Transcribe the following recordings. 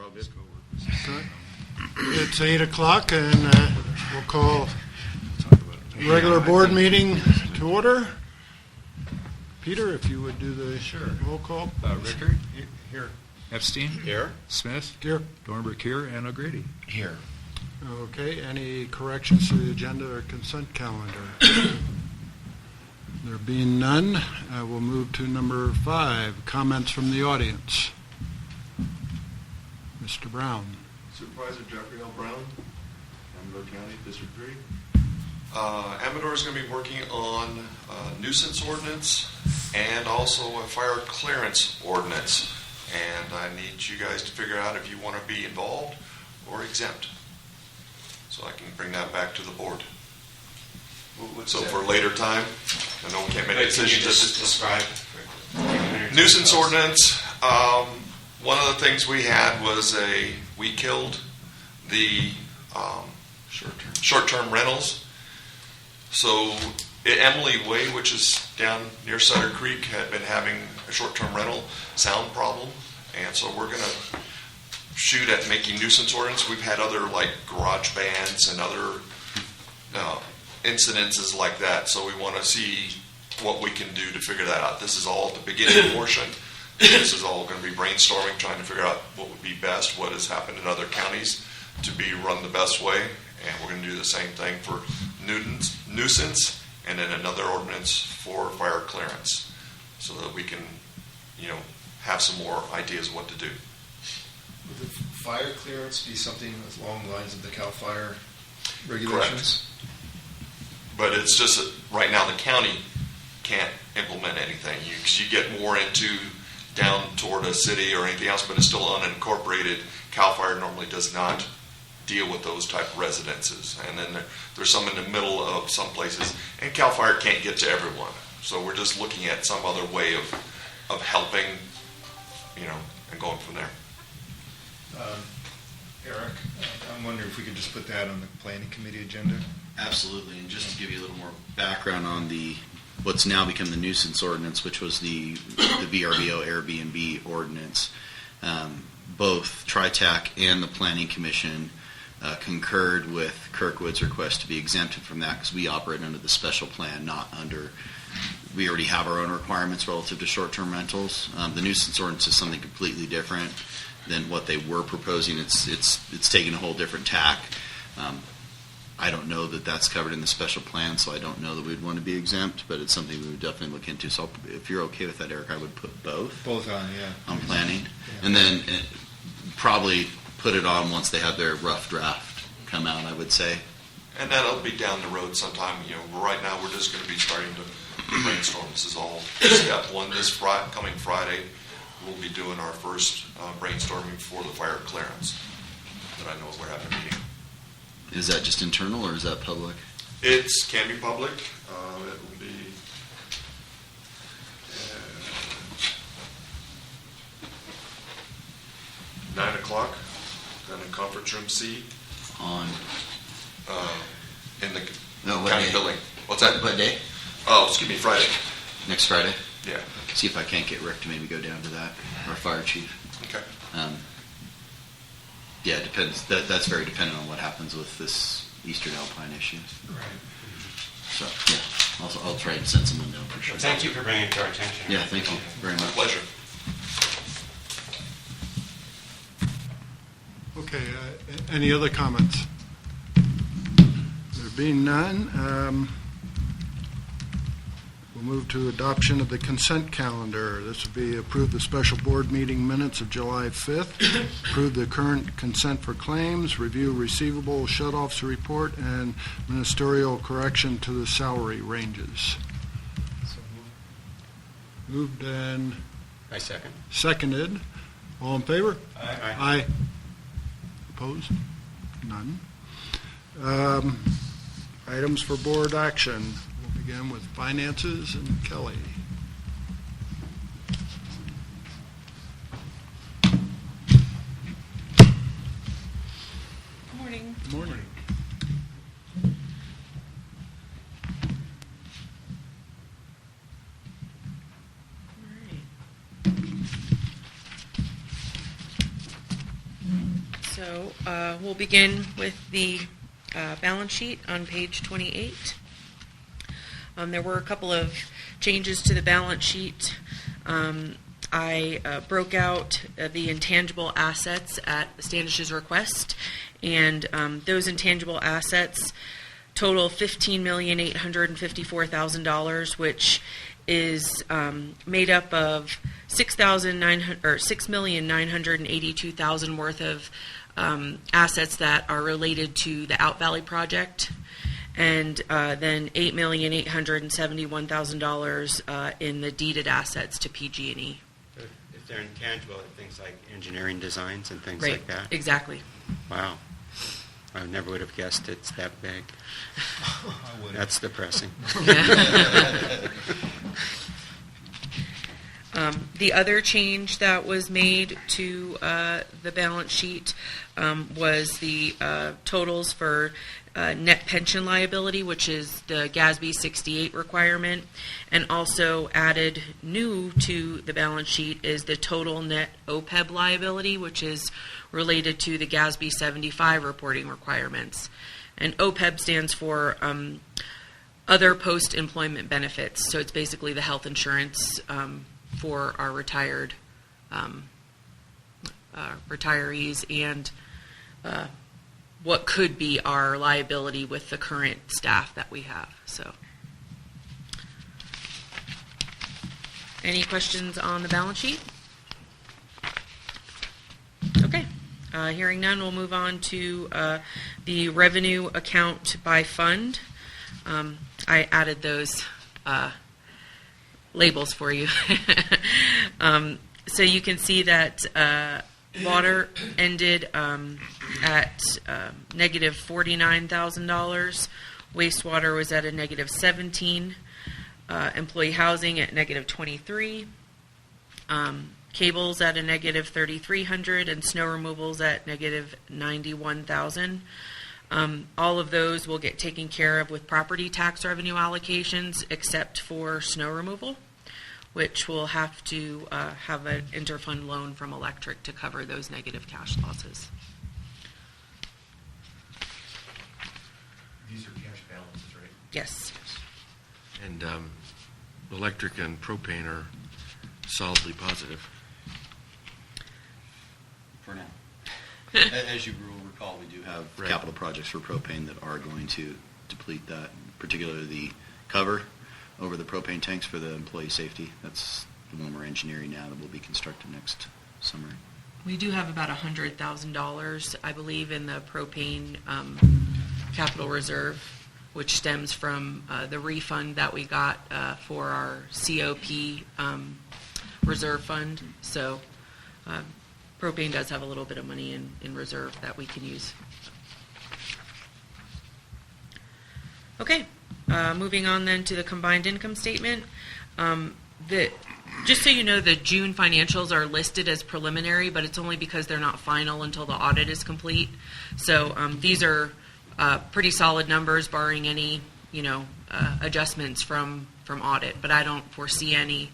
all good. Okay. It's 8 o'clock, and we'll call regular board meeting to order. Peter, if you would do the roll call. Rickard? Here. Epstein? Here. Smith? Here. Dornberg here, and O'Grady. Here. Okay, any corrections to the agenda or consent calendar? There being none, we'll move to number 5, comments from the audience. Mr. Brown. Supervisor Jeffrey L. Brown, Amador County, District 3. Amador is going to be working on nuisance ordinance and also a fire clearance ordinance. And I need you guys to figure out if you want to be involved or exempt. So I can bring that back to the board. So for later time, I know we can't make decisions. Can you just describe nuisance ordinance. One of the things we had was we killed the short-term rentals. So Emily Way, which is down near Sutter Creek, had been having a short-term rental sound problem, and so we're going to shoot at making nuisance ordinance. We've had other like garage bands and other incidences like that, so we want to see what we can do to figure that out. This is all at the beginning portion. This is all going to be brainstorming, trying to figure out what would be best, what has happened in other counties to be run the best way, and we're going to do the same thing for nuisance, and then another ordinance for fire clearance, so that we can, have some more ideas of what to do. Would the fire clearance be something along the lines of the CAL FIRE regulations? Correct. But it's just that right now the county can't implement anything. You get more into down toward a city or anything else, but it's still unincorporated. CAL FIRE normally does not deal with those type of residences. And then there's some in the middle of some places, and CAL FIRE can't get to everyone. So we're just looking at some other way of helping, and going from there. Eric, I'm wondering if we could just put that on the planning committee agenda. Absolutely, and just to give you a little more background on what's now become the nuisance ordinance, which was the VRBO Airbnb ordinance. Both TriTac and the Planning Commission concurred with Kirkwood's request to be exempted from that because we operate under the special plan, not under. We already have our own requirements relative to short-term rentals. The nuisance ordinance is something completely different than what they were proposing. It's taking a whole different tack. I don't know that that's covered in the special plan, so I don't know that we'd want to be exempt, but it's something we would definitely look into. So if you're okay with that, Eric, I would put both. Both on, yeah. On planning. Yeah. And then probably put it on once they have their rough draft come out, I would say. And that'll be down the road sometime. Right now we're just going to be starting to brainstorm. This is all step one. This coming Friday, we'll be doing our first brainstorming for the fire clearance. But I know we're having a meeting. Is that just internal or is that public? It can be public. It will be 9 o'clock down in conference room C. On? In the what county day? building. What's that? What day? Oh, excuse me, Friday. Next Friday? Yeah. See if I can't get Rick to maybe go down to that, our fire chief. Okay. Yeah, it depends. That's very dependent on what happens with this Eastern Alpine issue. Right. So, yeah, I'll try and send someone down for sure. Well, thank you for bringing it to our attention. Yeah, thank you very much. My pleasure. Okay, any other comments? There being none, we'll move to adoption of the consent calendar. This would be approve the special board meeting minutes of July 5th, approve the current consent for claims, review receivable shutoffs report, and ministerial correction to the salary ranges. Moved and I second. seconded. All in favor? Aye. Aye. Opposed? None. Items for board action. We'll begin with finances and Kelly. Morning. Morning. All right. So we'll begin with the balance sheet on page 28. There were a couple of changes to the balance sheet. I broke out the intangible assets at Standish's request, and those intangible assets total $15,854,000, which is made up of $6,982,000 worth of assets that are related to the Out Valley project, and then $8,871,000 in the deeded assets to PG&E. If they're intangible, things like engineering designs and things Right, like that. exactly. Wow. I never would have guessed it's that big. I would. That's depressing. The other change that was made to the balance sheet was the totals for net pension liability, which is the GASB 68 requirement, and also added new to the balance sheet is the total net OPEB liability, which is related to the GASB 75 reporting requirements. And OPEB stands for other post-employment benefits, so it's basically the health insurance for our retired retirees and what could be our liability with the current staff that we have. So, any questions on the balance sheet? Okay. Hearing none, we'll move on to the revenue account by fund. I added those labels for you. So you can see that water ended at negative $49,000. Wastewater was at a negative 17. Employee housing at negative 23. Cables at a negative 3,300, and snow removals at negative 91,000. All of those will get taken care of with property tax revenue allocations, except for snow removal, which will have to have an interfund loan from electric to cover those negative cash losses. These are cash balances, right? Yes. And electric and propane are solidly positive. For now. As you will recall, we do have Right. capital projects for propane that are going to deplete that, particularly the cover over the propane tanks for the employee safety. That's the one we're engineering now that will be constructed next summer. We do have about $100,000, I believe, in the propane capital reserve, which stems from the refund that we got for our COP reserve fund. So propane does have a little bit of money in reserve that we can use. Okay, moving on then to the combined income statement. Just so you know, the June financials are listed as preliminary, but it's only because they're not final until the audit is complete. So these are pretty solid numbers, barring any adjustments from audit, but I don't foresee any.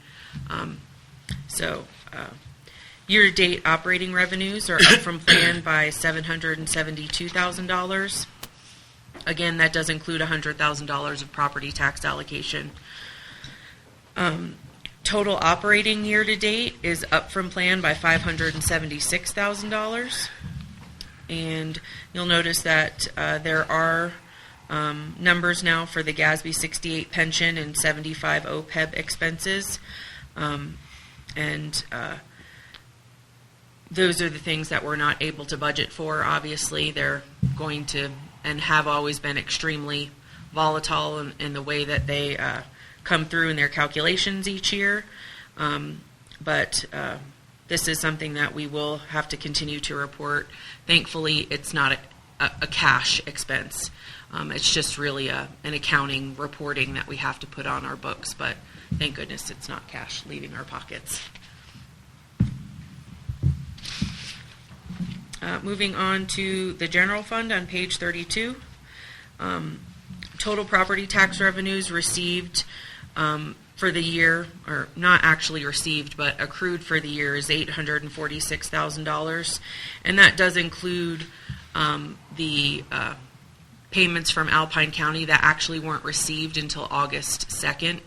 Year-to-date operating revenues are up from plan by $772,000. Again, that does include $100,000 of property tax allocation. Total operating year-to-date is up from plan by $576,000. And you'll notice that there are numbers now for the GASB 68 pension and 75 OPEB expenses. Those are the things that we're not able to budget for. Obviously, they're going to and have always been extremely volatile in the way that they come through in their calculations each year. But this is something that we will have to continue to report. Thankfully, it's not a cash expense. It's just really an accounting reporting that we have to put on our books. But thank goodness it's not cash leaving our pockets. Moving on to the general fund on page 32. Total property tax revenues received from for the year, or not actually received, but accrued for the year, is $846,000, and that does include the payments from Alpine County that actually weren't received until August 2nd.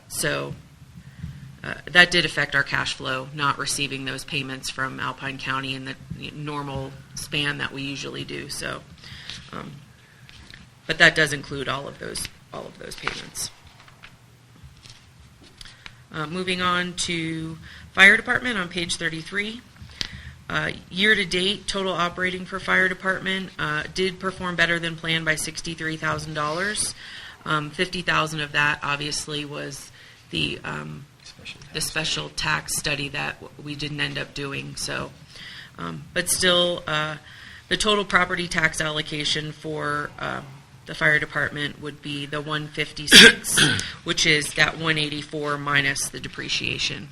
So that did affect our cash flow, not receiving those payments from Alpine County in the normal span that we usually do. So, but that does include all of those payments. Moving on to fire department on page 33. Year-to-date, total operating for fire department did perform better than planned by $63,000. $50,000 of that obviously was the special tax study that we didn't end up doing. So, but still, the total property tax allocation for the fire department would be the 156, which is that 184 minus the depreciation.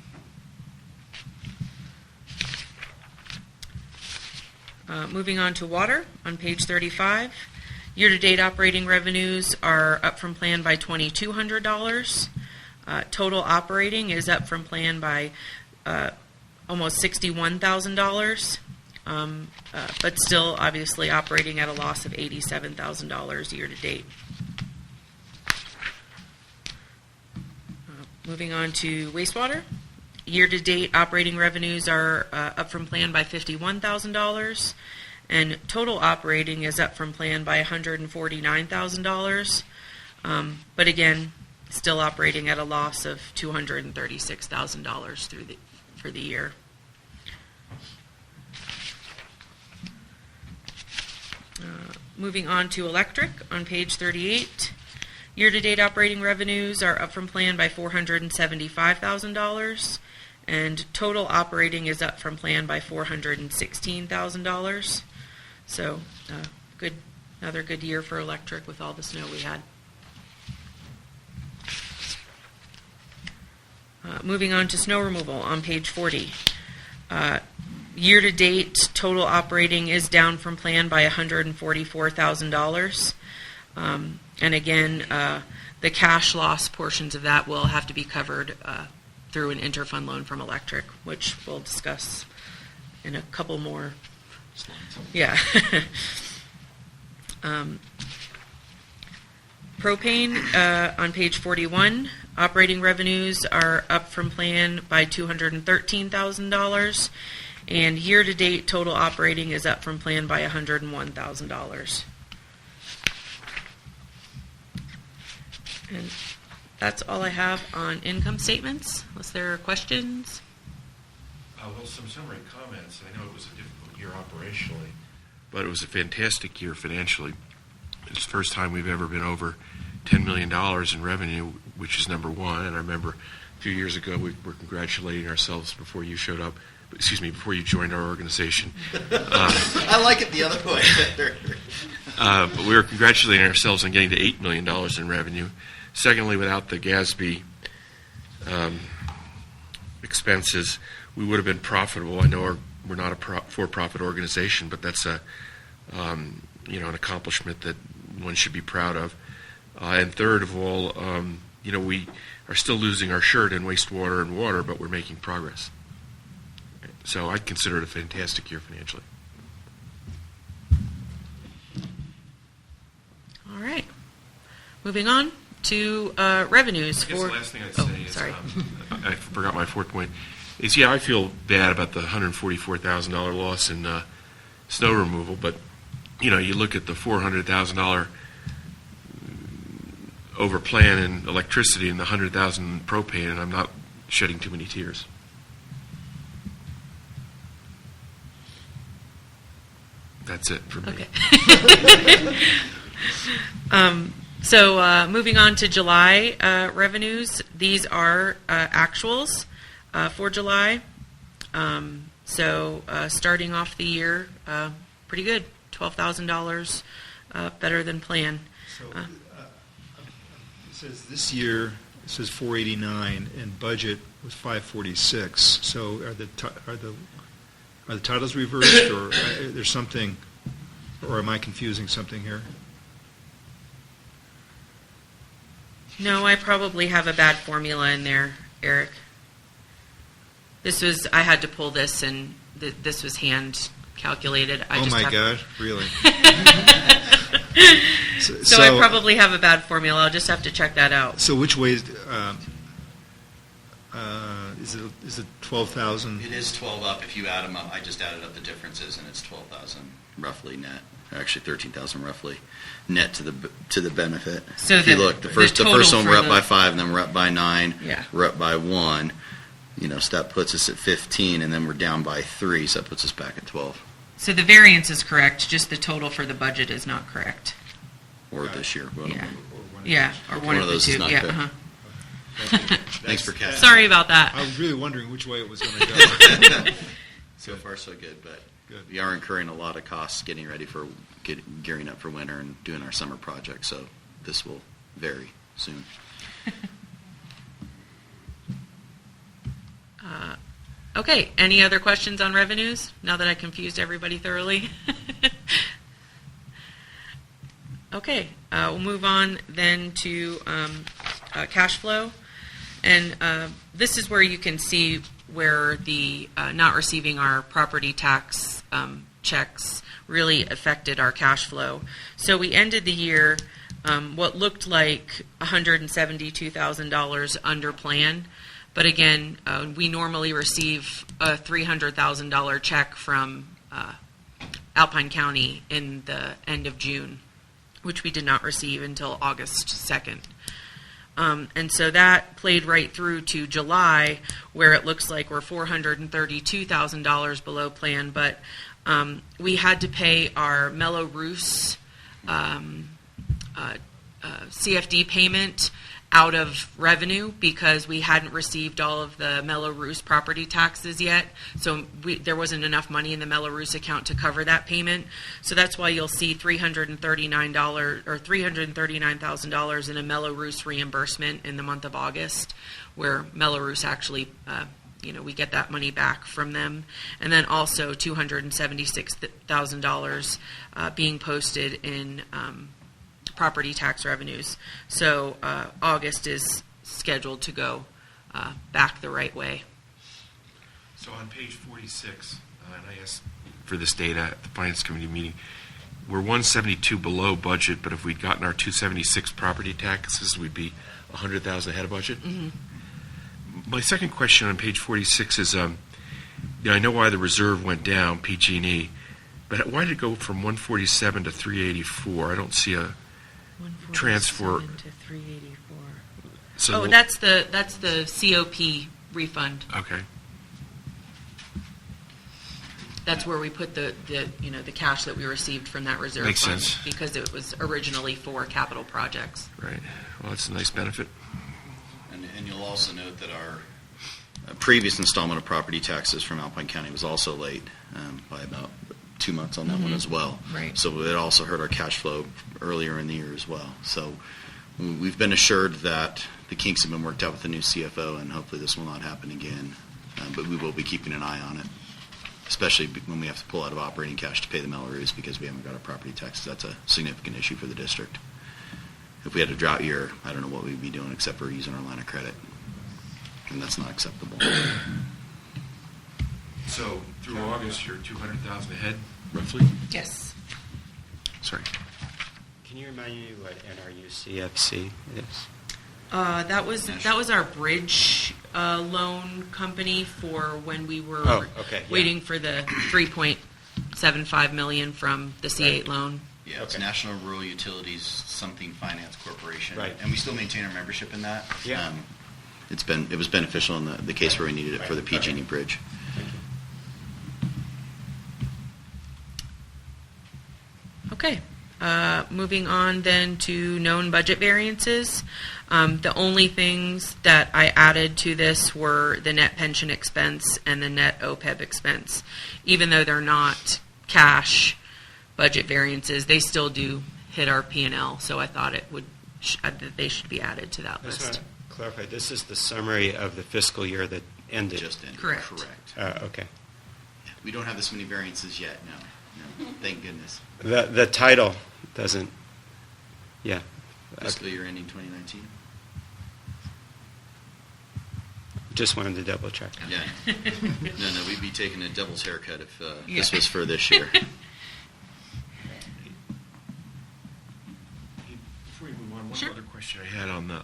Moving on to water on page 35. Year-to-date operating revenues are up from plan by $2,200. Total operating is up from plan by almost $61,000, but still obviously operating at a loss of $87,000 year-to-date. Moving on to wastewater. Year-to-date operating revenues are up from plan by $51,000, and total operating is up from plan by $149,000. But again, still operating at a loss of $236,000 for the year. Moving on to electric on page 38. Year-to-date operating revenues are up from plan by $475,000, and total operating is up from plan by $416,000. So, another good year for electric with all the snow we had. Moving on to snow removal on page 40. Year-to-date total operating is down from plan by $144,000. And again, the cash loss portions of that will have to be covered through an interfund loan from electric, which we'll discuss in a couple more slides. Yeah. Propane on page 41. Operating revenues are up from plan by $213,000, and year-to-date total operating is up from plan by $101,000. And that's all I have on income statements, unless there are questions. Well, some summary comments. I know it was a difficult year operationally, but it was a fantastic year financially. It's the first time we've ever been over $10 million in revenue, which is number one. And I remember a few years ago we were congratulating ourselves before you showed up. Before you joined our organization. I like it the other way. But we were congratulating ourselves on getting to $8 million in revenue. Secondly, without the GASB expenses, we would have been profitable. I know we're not a for-profit organization, but that's an accomplishment that one should be proud of. And third of all, we are still losing our shirt in wastewater and water, but we're making progress. So I'd consider it a fantastic year financially. All right. Moving on to revenues. I guess the last thing I'd say is, sorry. I forgot my fourth point, is I feel bad about the $144,000 loss in snow removal, but, you look at the $400,000 over plan in electricity and the $100,000 in propane, and I'm not shedding too many tears. That's it for me. Okay. So moving on to July revenues, these are actuals for July. So starting off the year, pretty good, $12,000 better than planned. So it says this year, it says 489, and budget was 546. So are the titles reversed, or there's something, or am I confusing something here? No, I probably have a bad formula in there, Eric. I had to pull this, and this was hand calculated. Oh my God, really? So I probably have a bad formula. I'll just have to check that out. So which way is it 12,000? It is 12 up if you add them up. I just added up the differences, and it's 12,000 roughly net. Actually, 13,000 roughly net to the benefit. So if you look, the first one we're up by 5, and then we're up by 9. Yeah. We're up by 1. So that puts us at 15, and then we're down by 3, so that puts us back at 12. So the variance is correct, just the total for the budget is not correct. Or this year. Yeah, or one of the those two. is not Yeah. good. Uh-huh. Thanks for catching. Sorry about that. I was really wondering which way it was going to go. So far, so good, but Good. we are incurring a lot of costs getting ready for gearing up for winter and doing our summer project, so this will vary soon. Okay, any other questions on revenues, now that I confused everybody thoroughly? Okay, we'll move on then to cash flow. And this is where you can see where the not receiving our property tax checks really affected our cash flow. So we ended the year what looked like $172,000 under plan. But again, we normally receive a $300,000 check from Alpine County in the end of June, which we did not receive until August 2nd. And so that played right through to July, where it looks like we're $432,000 below plan, but we had to pay our Mello-Roos CFD payment out of revenue because we hadn't received all of the Mello-Roos property taxes yet. So there wasn't enough money in the Mello-Roos account to cover that payment. So that's why you'll see $339 or $339,000 in a Mello-Roos reimbursement in the month of August, where Mello-Roos actually, we get that money back from them. And then also $276,000 being posted in property tax revenues. So August is scheduled to go back the right way. So on page 46, and I asked for this data at the Finance Committee meeting, we're 172 below budget, but if we'd gotten our 276 property taxes, we'd be 100,000 ahead of budget. Mm-hmm. My second question on page 46 is, I know why the reserve went down, PG&E, but why did it go from 147 to 384? I don't see a transfer. To 384. So That's the COP refund. Okay. That's where we put the cash that we received from that reserve Makes fund sense. because it was originally for capital projects. Right. Well, that's a nice benefit. And you'll also note that our previous installment of property taxes from Alpine County was also late by about 2 months on that one as well. Right. So it also hurt our cash flow earlier in the year as well. So we've been assured that the kinks have been worked out with the new CFO, and hopefully this will not happen again. But we will be keeping an eye on it, especially when we have to pull out of operating cash to pay the Mello-Roos because we haven't got our property taxes. That's a significant issue for the district. If we had a drought year, I don't know what we'd be doing except for using our line of credit, and that's not acceptable. So through August, you're 200,000 ahead, roughly? Yes. Sorry. Can you remind me what NRU CFC is? That was our bridge loan company for when we were waiting for the $3.75 million from the C8 loan. Yeah, it's National Rural Utilities Something Finance Corporation. Right. And we still maintain our membership in that. Yeah. It was beneficial in the case where we needed it for the PG&E bridge. Thank you. Okay. Moving on then to known budget variances. The only things that I added to this were the net pension expense and the net OPEB expense. Even though they're not cash budget variances, they still do hit our P&L, so I thought that they should be added to that I just want list. to clarify, this is the summary of the fiscal year that ended. Just ended. Correct. Okay. We don't have this many variances yet, no. Thank goodness. The title doesn't, yeah. Fiscal year ending 2019. Just wanted to double check. Yeah. No, we'd be taking a devil's haircut if Yeah. this was for this year. Before you move on, one Sure. other question I had on the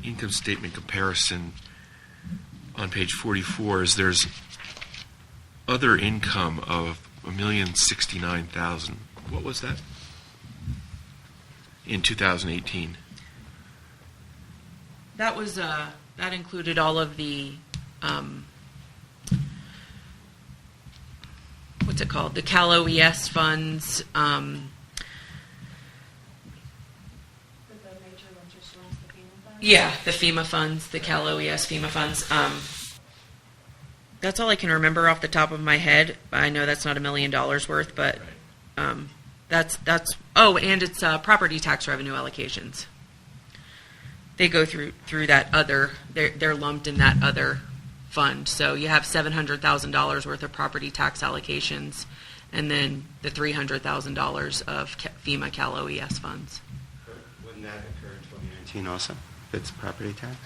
income statement comparison on page 44 is there's other income of $1,069,000. What was that in 2018? That was that included all of the what's it called? The Cal OES funds. Yeah, the FEMA funds, the Cal OES FEMA funds. That's all I can remember off the top of my head. I know that's not $1 million worth, but that's. Oh, and it's property tax revenue allocations. They go through that other. They're lumped in that other fund. So you have $700,000 worth of property tax allocations, and then the $300,000 of FEMA Cal OES funds. Wouldn't that occur in 2019 also? If it's property tax?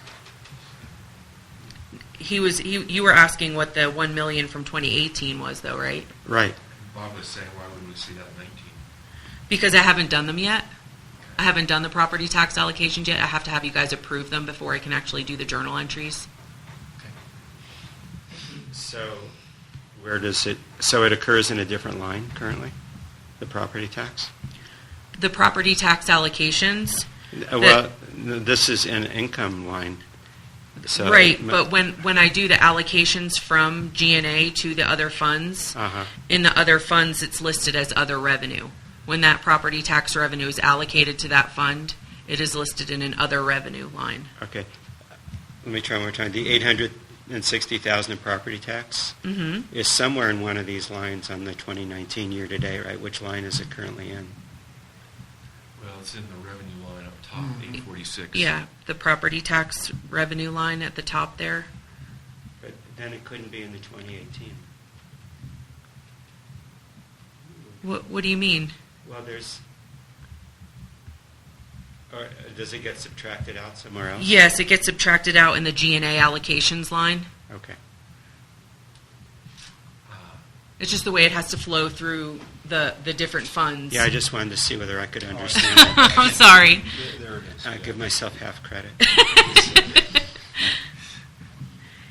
You were asking what the $1 million from 2018 was, though, right? Right. Bob was saying, why wouldn't we see that in 19? Because I haven't done them yet. I haven't done the property tax allocations yet. I have to have you guys approve them before I can actually do the journal entries. So where does it, so it occurs in a different line currently, the property tax? The property tax allocations. Well, this is an income line. So Right, but when I do the allocations from G&A to the other funds, Uh-huh. in the other funds, it's listed as other revenue. When that property tax revenue is allocated to that fund, it is listed in an other revenue line. Okay. Let me try one more time. The $860,000 in property tax is somewhere in one of these lines on the 2019 year-to-date, right? Which line is it currently in? Well, it's in the revenue line up top, 846. Yeah, the property tax revenue line at the top there. But then it couldn't be in the 2018. What do you mean? Well, there's, or does it get subtracted out somewhere else? Yes, it gets subtracted out in the G&A allocations line. Okay. It's just the way it has to flow through the different funds. Yeah, I just wanted to see whether I could understand it. I'm sorry. There it is. I give myself half credit.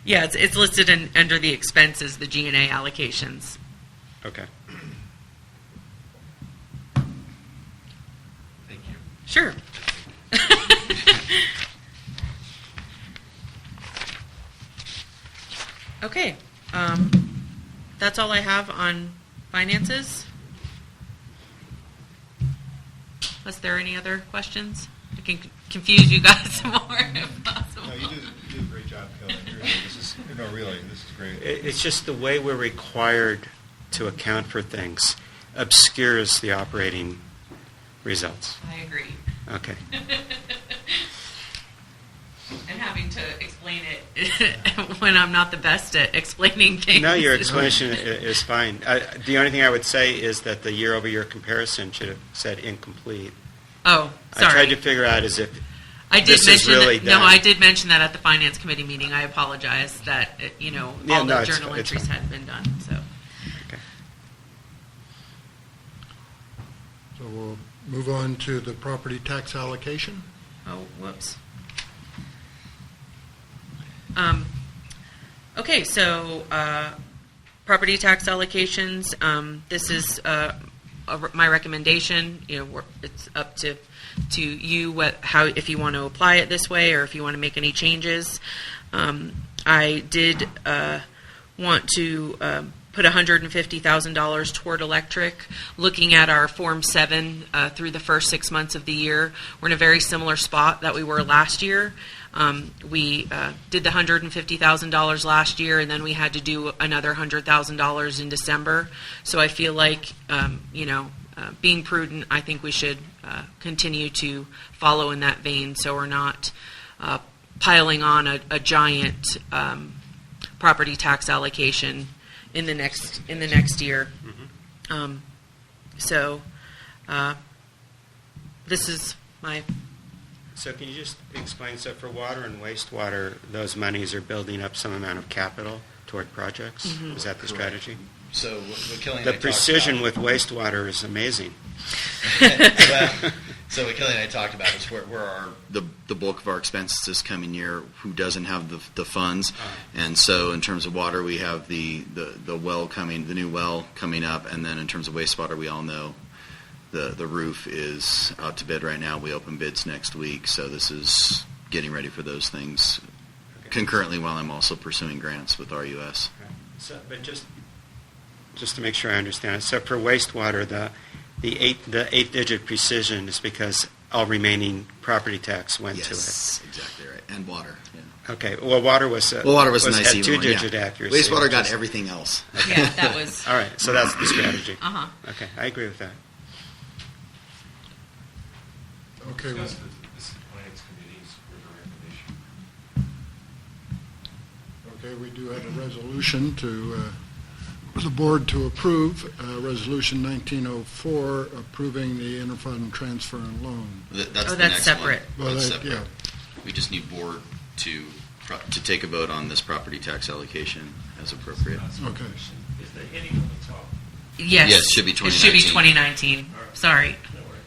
Yeah, it's listed under the expenses, the G&A allocations. Okay. Thank you. Sure. Okay. That's all I have on finances. Was there any other questions? I can confuse you guys some more if possible. No, you do a great job, Kelly. This is great. It's just the way we're required to account for things obscures the operating results. I agree. Okay. And having to explain it when I'm not the best at explaining things. No, your explanation is fine. The only thing I would say is that the year-over-year comparison should have said incomplete. Oh, sorry. I tried to figure out as if I did this is mention really that. done. No, I did mention that at the finance committee meeting. I apologize that Yeah, all no, the it's journal fine. entries hadn't been done. So Okay. So we'll move on to the property tax allocation. oh, whoops. Okay, so property tax allocations. This is my recommendation. It's up to you how if you want to apply it this way or if you want to make any changes. I did want to put $150,000 toward electric. Looking at our Form 7 through the first 6 months of the year, we're in a very similar spot that we were last year. We did the $150,000 last year, and then we had to do another $100,000 in December. So I feel like, being prudent, I think we should continue to follow in that vein, so we're not piling on a giant property tax allocation in the next year. So this is my So can you just explain, so for water and wastewater, those monies are building up some amount of capital toward projects? Is that the strategy? So what Kelly and The I talked precision about- with wastewater is amazing. Well, so what Kelly and I talked about is where the bulk of our expenses this coming year, who doesn't have the funds. And so in terms of water, we have the well coming, the new well coming up. And then in terms of wastewater, we all know the roof is out to bid right now. We open bids next week. So this is getting ready for those things concurrently while I'm also pursuing grants with RUS. So, but just to make sure I understand it, so for wastewater, the eight-digit precision is because all remaining property tax went to it. Yes, exactly right. And water. Yeah. Okay. Well, water was Water was a nice had even one, two-digit yeah. accuracy. Wastewater which got is- everything else. Yeah, that was. All right. So that's the strategy. Uh-huh. Okay, I agree with that. Okay, Discuss this finance committee's recommendation. okay, we do have a resolution for the board to approve, Resolution 1904, approving the interfund transfer and loan. That's Oh, the that's next separate. One. Well, That's that- separate. yeah. We just need board to take a vote on this property tax allocation as appropriate. Okay. Is the heading on the top? Yes. Yes, it should be It should be 2019. 2019. Sorry. No worries.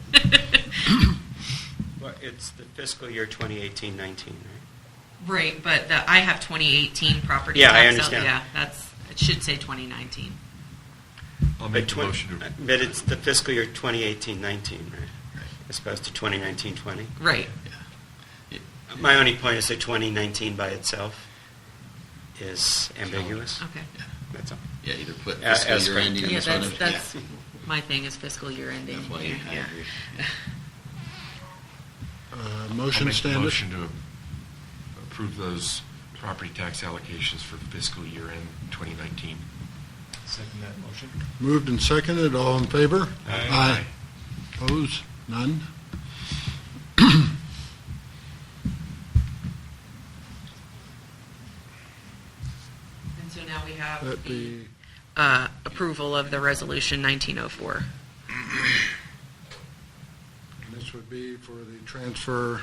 Well, it's the fiscal year 2018-19, right? Right, but I have 2018 property Yeah, tax. I understand. Yeah, it should say 2019. I'll make But the twen- motion to, But it's the fiscal year 2018-19, right? As opposed to 2019-20? Right. My only point is that 2019 by itself is ambiguous. Okay. That's all. Yeah, either put As fiscal year correct. ending in Yeah, this one. that's my thing is fiscal year ending. That's why I Yeah. agree. I'll Motion make the standard. motion to approve those property tax allocations for fiscal year end 2019. Second that motion. Moved and seconded, all in favor? Aye. Opposed? None? And so now we have That the the, approval of the resolution 1904. this would be for the transfer,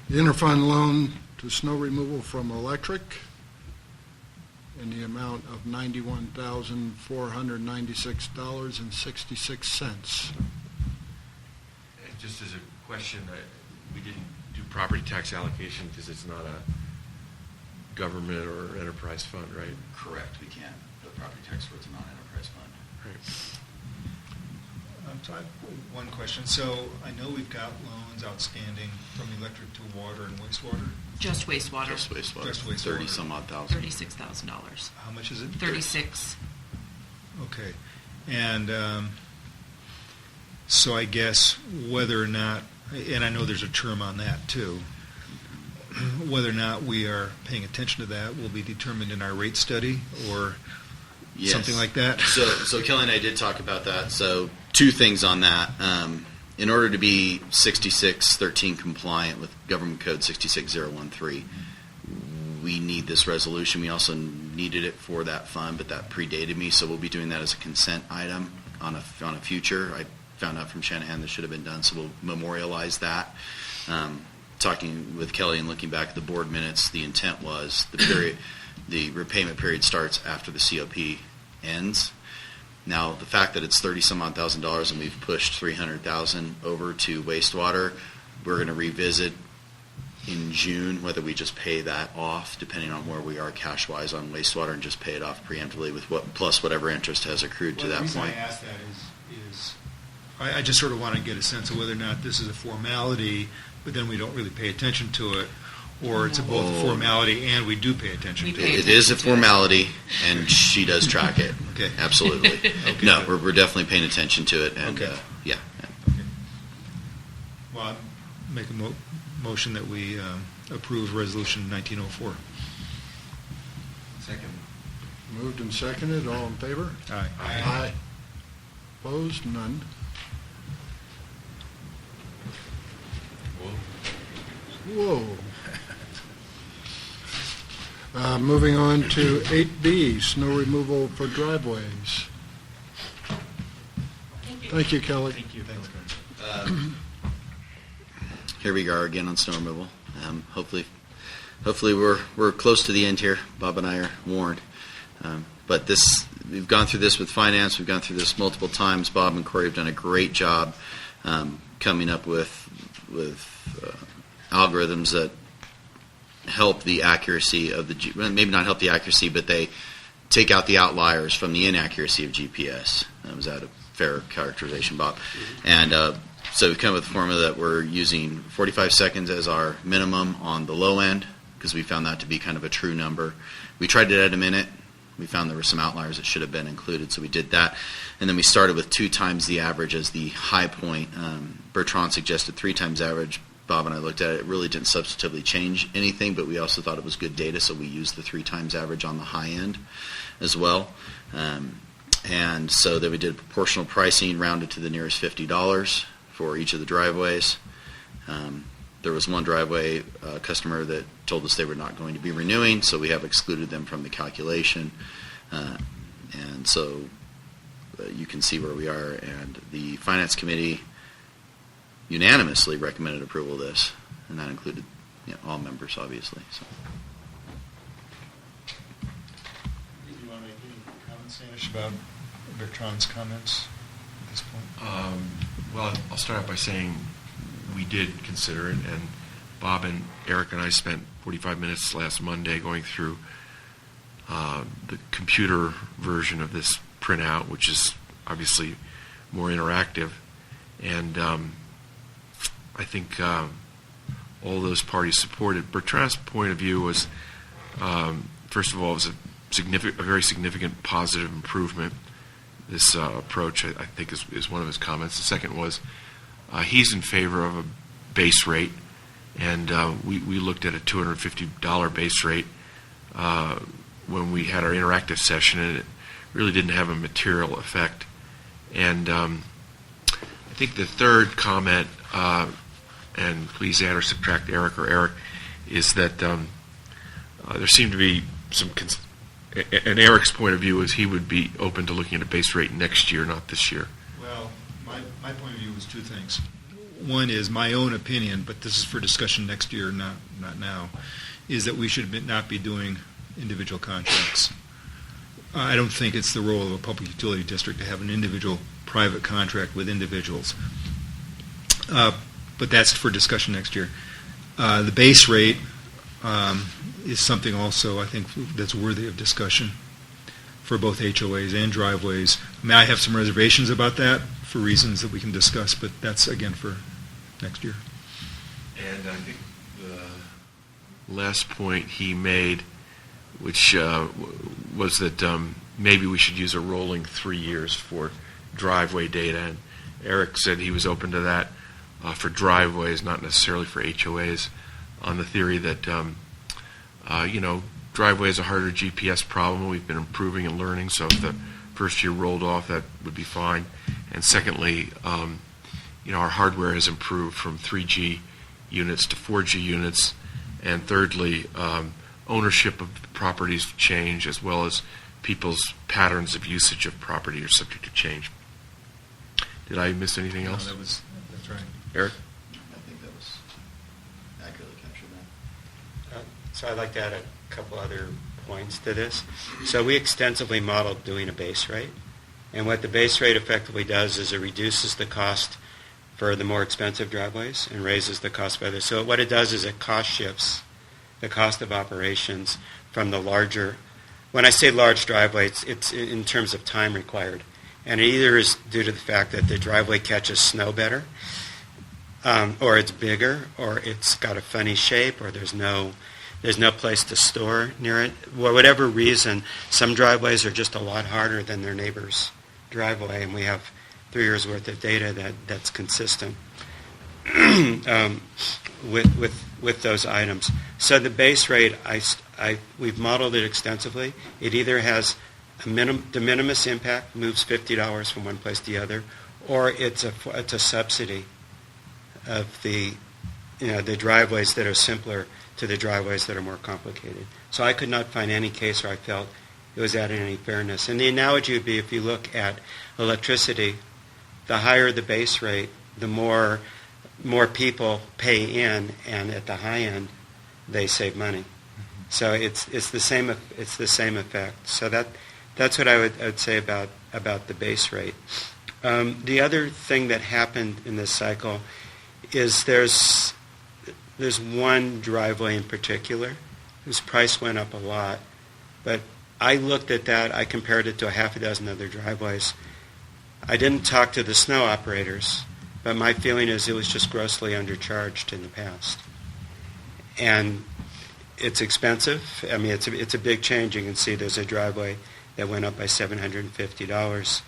the interfund loan to snow removal from electric in the amount of $91,496.66. Just as a question, we didn't do property tax allocation because it's not a government or enterprise fund, right? Correct, we can. The property tax for it's a non-enterprise fund. Right. So I have one question. So I know we've got loans outstanding from electric to water and wastewater. Just wastewater. Just wastewater. Just wastewater. 30 some odd thousand. $36,000. How much is it? 36. Okay. And so I guess whether or not, and I know there's a term on that too, whether or not we are paying attention to that will be determined in our rate study or Yes. something like that. So Kelly and I did talk about that. So two things on that. In order to be 6613 compliant with Government Code 66013, we need this resolution. We also needed it for that fund, but that predated me, so we'll be doing that as a consent item on a future. I found out from Shanahan this should have been done, so we'll memorialize that. Talking with Kelly and looking back at the board minutes, the intent was the repayment period starts after the COP ends. Now, the fact that it's $30,000 and we've pushed $300,000 over to wastewater, we're going to revisit in June whether we just pay that off, depending on where we are cash-wise on wastewater, and just pay it off preemptively with plus whatever interest has accrued to Well, that the reason point. I ask that is I just sort of want to get a sense of whether or not this is a formality, but then we don't really pay attention to it, or it's both a formality and we do pay attention We to pay it. It is a attention to it. formality, and she does track it. Okay. Absolutely. Okay. No, we're definitely paying attention to it, and Okay. yeah. Okay. Well, I make a motion that we approve Resolution 1904. Second. Moved and seconded, all in favor? Aye. Aye. Opposed? None? Whoa. Moving on to 8B, snow removal for driveways. Thank you, Kelly. Thank you. Thanks, here we are again on snow removal. Hopefully we're close to the end here. Bob and I are warned. But we've gone through this with finance. We've gone through this multiple times. Bob and Corey have done a great job coming up with algorithms that help the accuracy of maybe not help the accuracy, but they take out the outliers from the inaccuracy of GPS. Was that a fair characterization, Bob? And so we've come up with a formula that we're using 45 seconds as our minimum on the low end, because we found that to be kind of a true number. We tried it at a minute. We found there were some outliers that should have been included, so we did that. And then we started with 2 times the average as the high point. Bertrand suggested 3 times average. Bob and I looked at it. It really didn't substantively change anything, but we also thought it was good data, so we used the 3 times average on the high end as well. And so then we did proportional pricing rounded to the nearest $50 for each of the driveways. There was one driveway customer that told us they were not going to be renewing, so we have excluded them from the calculation. And so you can see where we are. And the Finance Committee unanimously recommended approval of this, and that included all members, obviously. So. Do you want to make any comments, Danish, about Bertrand's comments at this point? Well, I'll start out by saying we did consider it, and Bob and Eric and I spent 45 minutes last Monday going through the computer version of this printout, which is obviously more interactive. And I think all those parties supported. Bertrand's point of view was, first of all, it was a very significant positive improvement. This approach, I think, is one of his comments. The second was he's in favor of a base rate, and we looked at a $250 base rate when we had our interactive session, and it really didn't have a material effect. And I think the third comment, and please add or subtract Eric or Eric, is that there seemed to be some and Eric's point of view is he would be open to looking at a base rate next year, not this year. Well, my point of view was 2 things. One is my own opinion, but this is for discussion next year, not now, is that we should not be doing individual contracts. I don't think it's the role of a public utility district to have an individual private contract with individuals. But that's for discussion next year. The base rate is something also I think that's worthy of discussion for both HOAs and driveways. I mean, I have some reservations about that for reasons that we can discuss, but that's again for next year. And I think the last point he made, which was that maybe we should use a rolling 3 years for driveway data. And Eric said he was open to that for driveways, not necessarily for HOAs, on the theory that, driveway is a harder GPS problem. We've been improving and learning, so if the first year rolled off, that would be fine. And secondly, our hardware has improved from 3G units to 4G units. And thirdly, ownership of properties change, as well as people's patterns of usage of property are subject to change. Did I miss anything else? No, that's right. Eric? I think that was accurately captured that. So I'd like to add a couple other points to this. So we extensively modeled doing a base rate. And what the base rate effectively does is it reduces the cost for the more expensive driveways and raises the cost for others. So what it does is it cost shifts the cost of operations from the larger, when I say large driveway, it's in terms of time required. And it either is due to the fact that the driveway catches snow better, or it's bigger, or it's got a funny shape, or there's no place to store near it. For whatever reason, some driveways are just a lot harder than their neighbor's driveway, and we have 3 years' worth of data that's consistent with those items. So the base rate, we've modeled it extensively. It either has a de minimis impact, moves $50 from one place to the other, or it's a subsidy of the driveways that are simpler to the driveways that are more complicated. So I could not find any case where I felt it was adding any fairness. And the analogy would be, if you look at electricity, the higher the base rate, the more more people pay in, and at the high end, they save money. So it's the same effect. So that's what I would say about the base rate. The other thing that happened in this cycle is there's one driveway in particular whose price went up a lot, but I looked at that. I compared it to a half a dozen other driveways. I didn't talk to the snow operators, but my feeling is it was just grossly undercharged in the past. And it's expensive. I mean, it's a big change. You can see there's a driveway that went up by $750.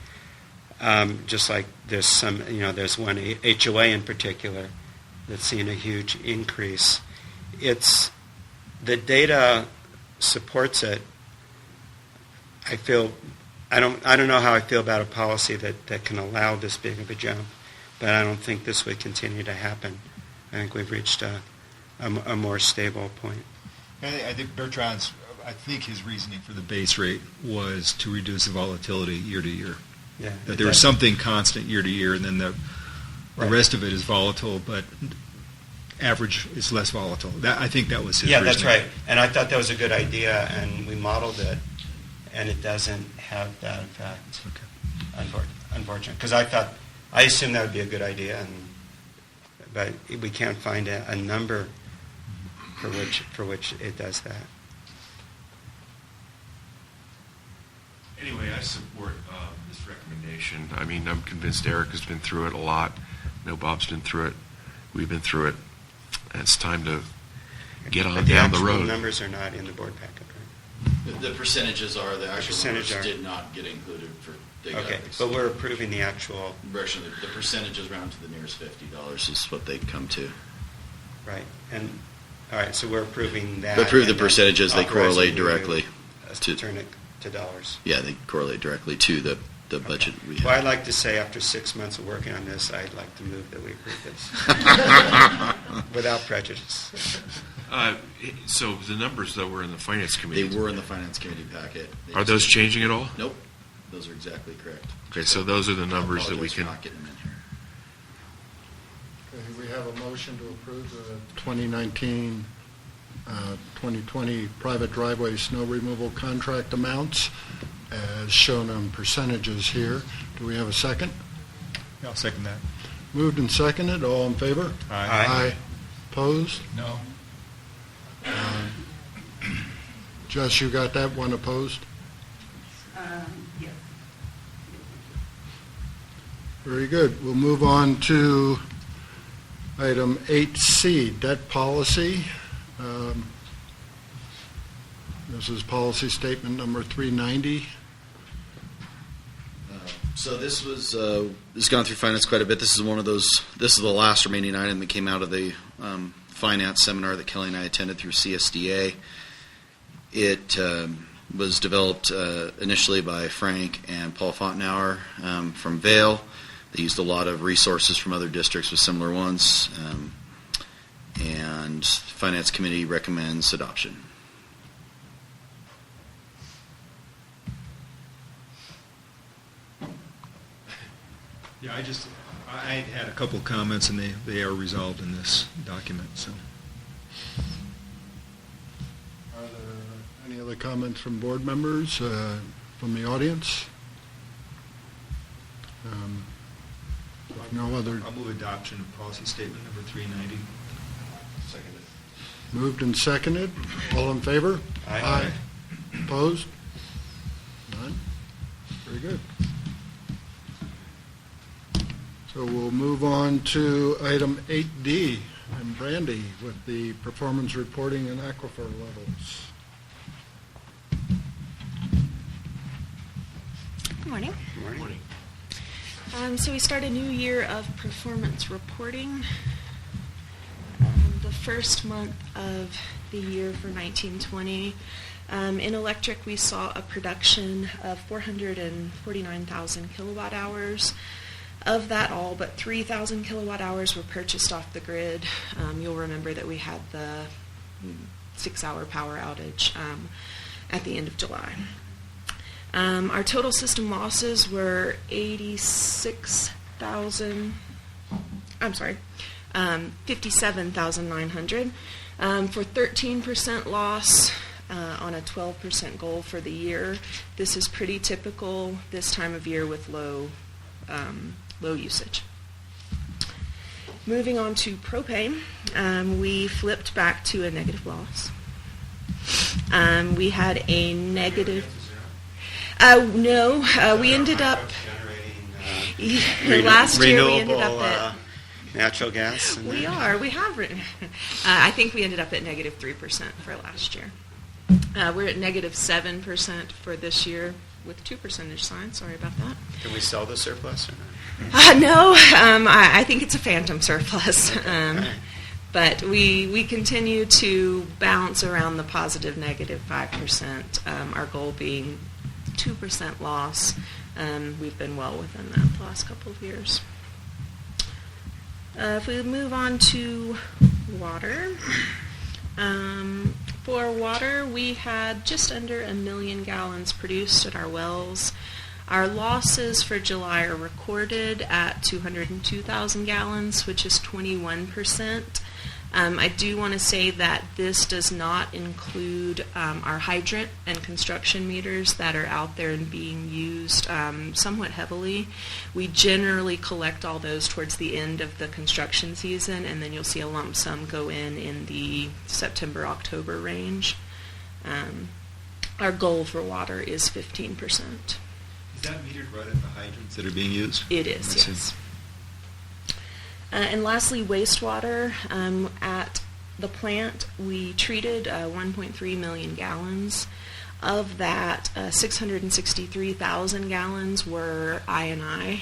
Just like there's one HOA in particular that's seen a huge increase. The data supports it. I don't know how I feel about a policy that can allow this big of a jump, but I don't think this would continue to happen. I think we've reached a more stable point. I think his reasoning for the base rate was to reduce the volatility year to year. Yeah, That there was something constant year to year, and then the rest of it is volatile, but average is less volatile. I think that was his reasoning. That's right. And I thought that was a good idea, and we modeled it, and it doesn't have that effect. Okay. Unfortunate, because I assumed that would be a good idea, but we can't find a number for which it does that. Anyway, I support this recommendation. I mean, I'm convinced Eric has been through it a lot. I know Bob's been through it. We've been through it. And it's time to get on down the road. The numbers are not in the board packet, right? The percentages are, the actual Percentage numbers are. did not get included for Dig Okay, Ethics. but we're approving the actual, The percentages round to the nearest $50 is what they come to. right? And all right, so we're approving that. Approve the and then percentages, they authorizing correlate you directly to turn it to dollars. Yeah, they correlate directly to the budget we have. Well, I'd like to say after 6 months of working on this, I'd like to move that we approve this without prejudice. So the numbers that were in the Finance Committee. They were in the Finance Committee packet. They Are just- those changing at all? Nope. Those are exactly correct. Okay, so those are the numbers that we Apologize for can. not getting them in here. Okay, we have a motion to approve the 2019, 2020 private driveway snow removal contract amounts as shown on percentages here. Do we have a second? Yeah, I'll second that. Moved and seconded, all in favor? Aye. Opposed? No. Jess, you got that one opposed? Yes. Very good. We'll move on to item 8C, debt policy. This is policy statement number 390. So this was this has gone through finance quite a bit. This is one of those. This is the last remaining item that came out of the finance seminar that Kelly and I attended through CSDA. It was developed initially by Frank and Paul Fontenauer from Vail. They used a lot of resources from other districts with similar ones, and Finance Committee recommends adoption. Yeah, I had a couple of comments, and they are resolved in this document, so. Are there any other comments from board members, from the audience? If no other, I'll move adoption of policy statement number 390. Seconded. moved and seconded, all in favor? Aye. Opposed? None? Very good. So we'll move on to item 8D, and Brandy with the performance reporting and aquifer levels. Good morning. Good morning. So we start a new year of performance reporting. The first month of the year for 1920, in electric we saw a production of 449,000 kilowatt hours. Of that, all but 3,000 kilowatt hours were purchased off the grid. You'll remember that we had the 6-hour power outage at the end of July. Our total system losses were $57,900 for 13% loss on a 12% goal for the year. This is pretty typical this time of year with low usage. Moving on to propane, we flipped back to a negative loss. We had a negative. No, we ended up. Last year we ended up at. Natural gas. We are. We have. I think we ended up at negative 3% for last year. We're at negative 7% for this year with 2 percentage signs. Sorry about that. Can we sell the surplus or not? No, I think it's a phantom surplus. But we continue to bounce around the positive negative 5%, our goal being 2% loss. We've been well within that the last couple of years. If we move on to water, for water we had just under 1 million gallons produced at our wells. Our losses for July are recorded at 202,000 gallons, which is 21%. I do want to say that this does not include our hydrant and construction meters that are out there and being used somewhat heavily. We generally collect all those towards the end of the construction season, and then you'll see a lump sum go in the September-October range. Our goal for water is 15%. Is that metered right at the hydrants that are being used? It is, yes. And lastly, wastewater. At the plant, we treated 1.3 million gallons. Of that, 663,000 gallons were I&I,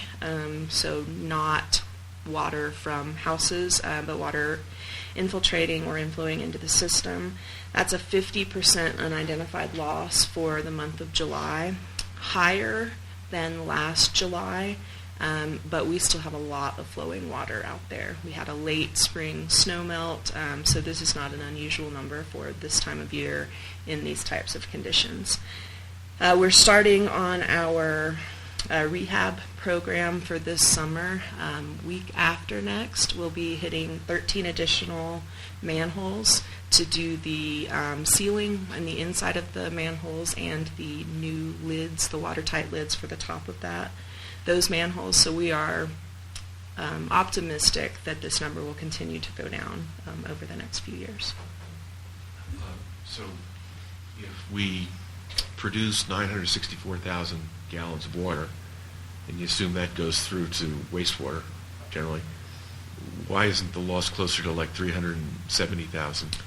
so not water from houses, but water infiltrating or inflowing into the system. That's a 50% unidentified loss for the month of July, higher than last July. But we still have a lot of flowing water out there. We had a late spring snowmelt, so this is not an unusual number for this time of year in these types of conditions. We're starting on our rehab program for this summer. Week after next, we'll be hitting 13 additional manholes to do the sealing on the inside of the manholes and the new lids, the watertight lids for the top of those manholes. So we are optimistic that this number will continue to go down over the next few years. So if we produce 964,000 gallons of water, and you assume that goes through to wastewater generally, why isn't the loss closer to like 370,000?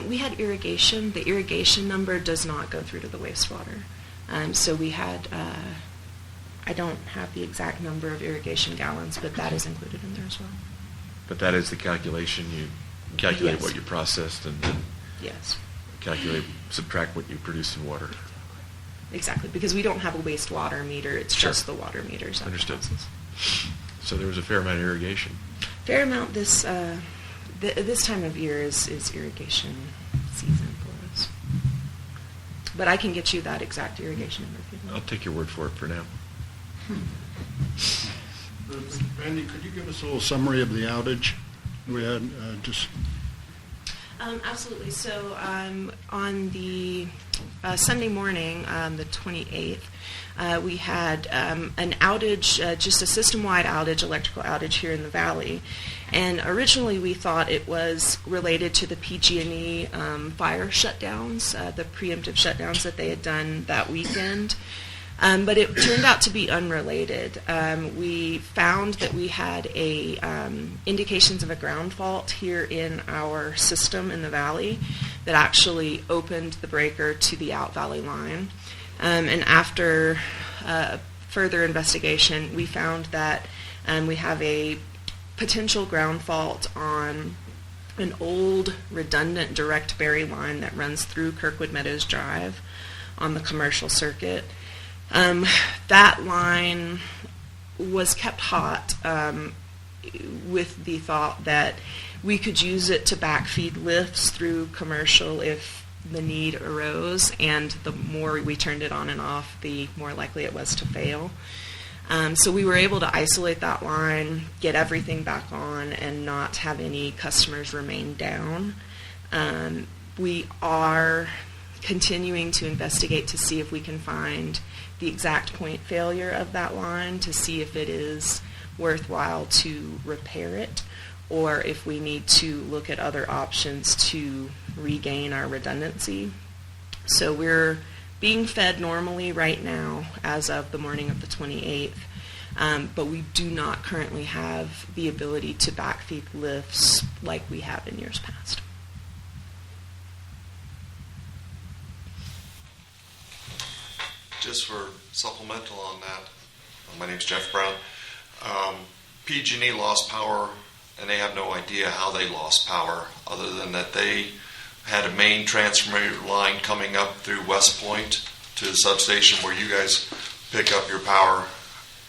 We had irrigation. The irrigation number does not go through to the wastewater. So we had, I don't have the exact number of irrigation gallons, but that is included in there as well. But that is the calculation. You calculate Yes. what you processed and then Yes. calculate, subtract what you produced in water. Exactly, because we don't have a wastewater meter. It's Sure. just the water meters. at the Understood. houses. So there was a fair amount of irrigation. Fair amount this this time of year is irrigation season for us. But I can get you that exact irrigation number if you I'll want. take your word for it for now. Randy, could you give us a little summary of the outage we had? Absolutely. So on the Sunday morning, the 28th, we had an outage, just a system-wide outage, electrical outage here in the valley. And originally we thought it was related to the PG&E fire shutdowns, the preemptive shutdowns that they had done that weekend. But it turned out to be unrelated. We found that we had indications of a ground fault here in our system in the valley that actually opened the breaker to the out valley line. And after further investigation, we found that we have a potential ground fault on an old redundant direct bury line that runs through Kirkwood Meadows Drive on the commercial circuit. That line was kept hot with the thought that we could use it to backfeed lifts through commercial if the need arose, and the more we turned it on and off, the more likely it was to fail. So we were able to isolate that line, get everything back on, and not have any customers remain down. We are continuing to investigate to see if we can find the exact point failure of that line, to see if it is worthwhile to repair it, or if we need to look at other options to regain our redundancy. So we're being fed normally right now as of the morning of the 28th, but we do not currently have the ability to backfeed lifts like we have in years past. Just for supplemental on that, my name's Jeff Brown. PG&E lost power, and they have no idea how they lost power, other than that they had a main transformer line coming up through West Point to the substation where you guys pick up your power,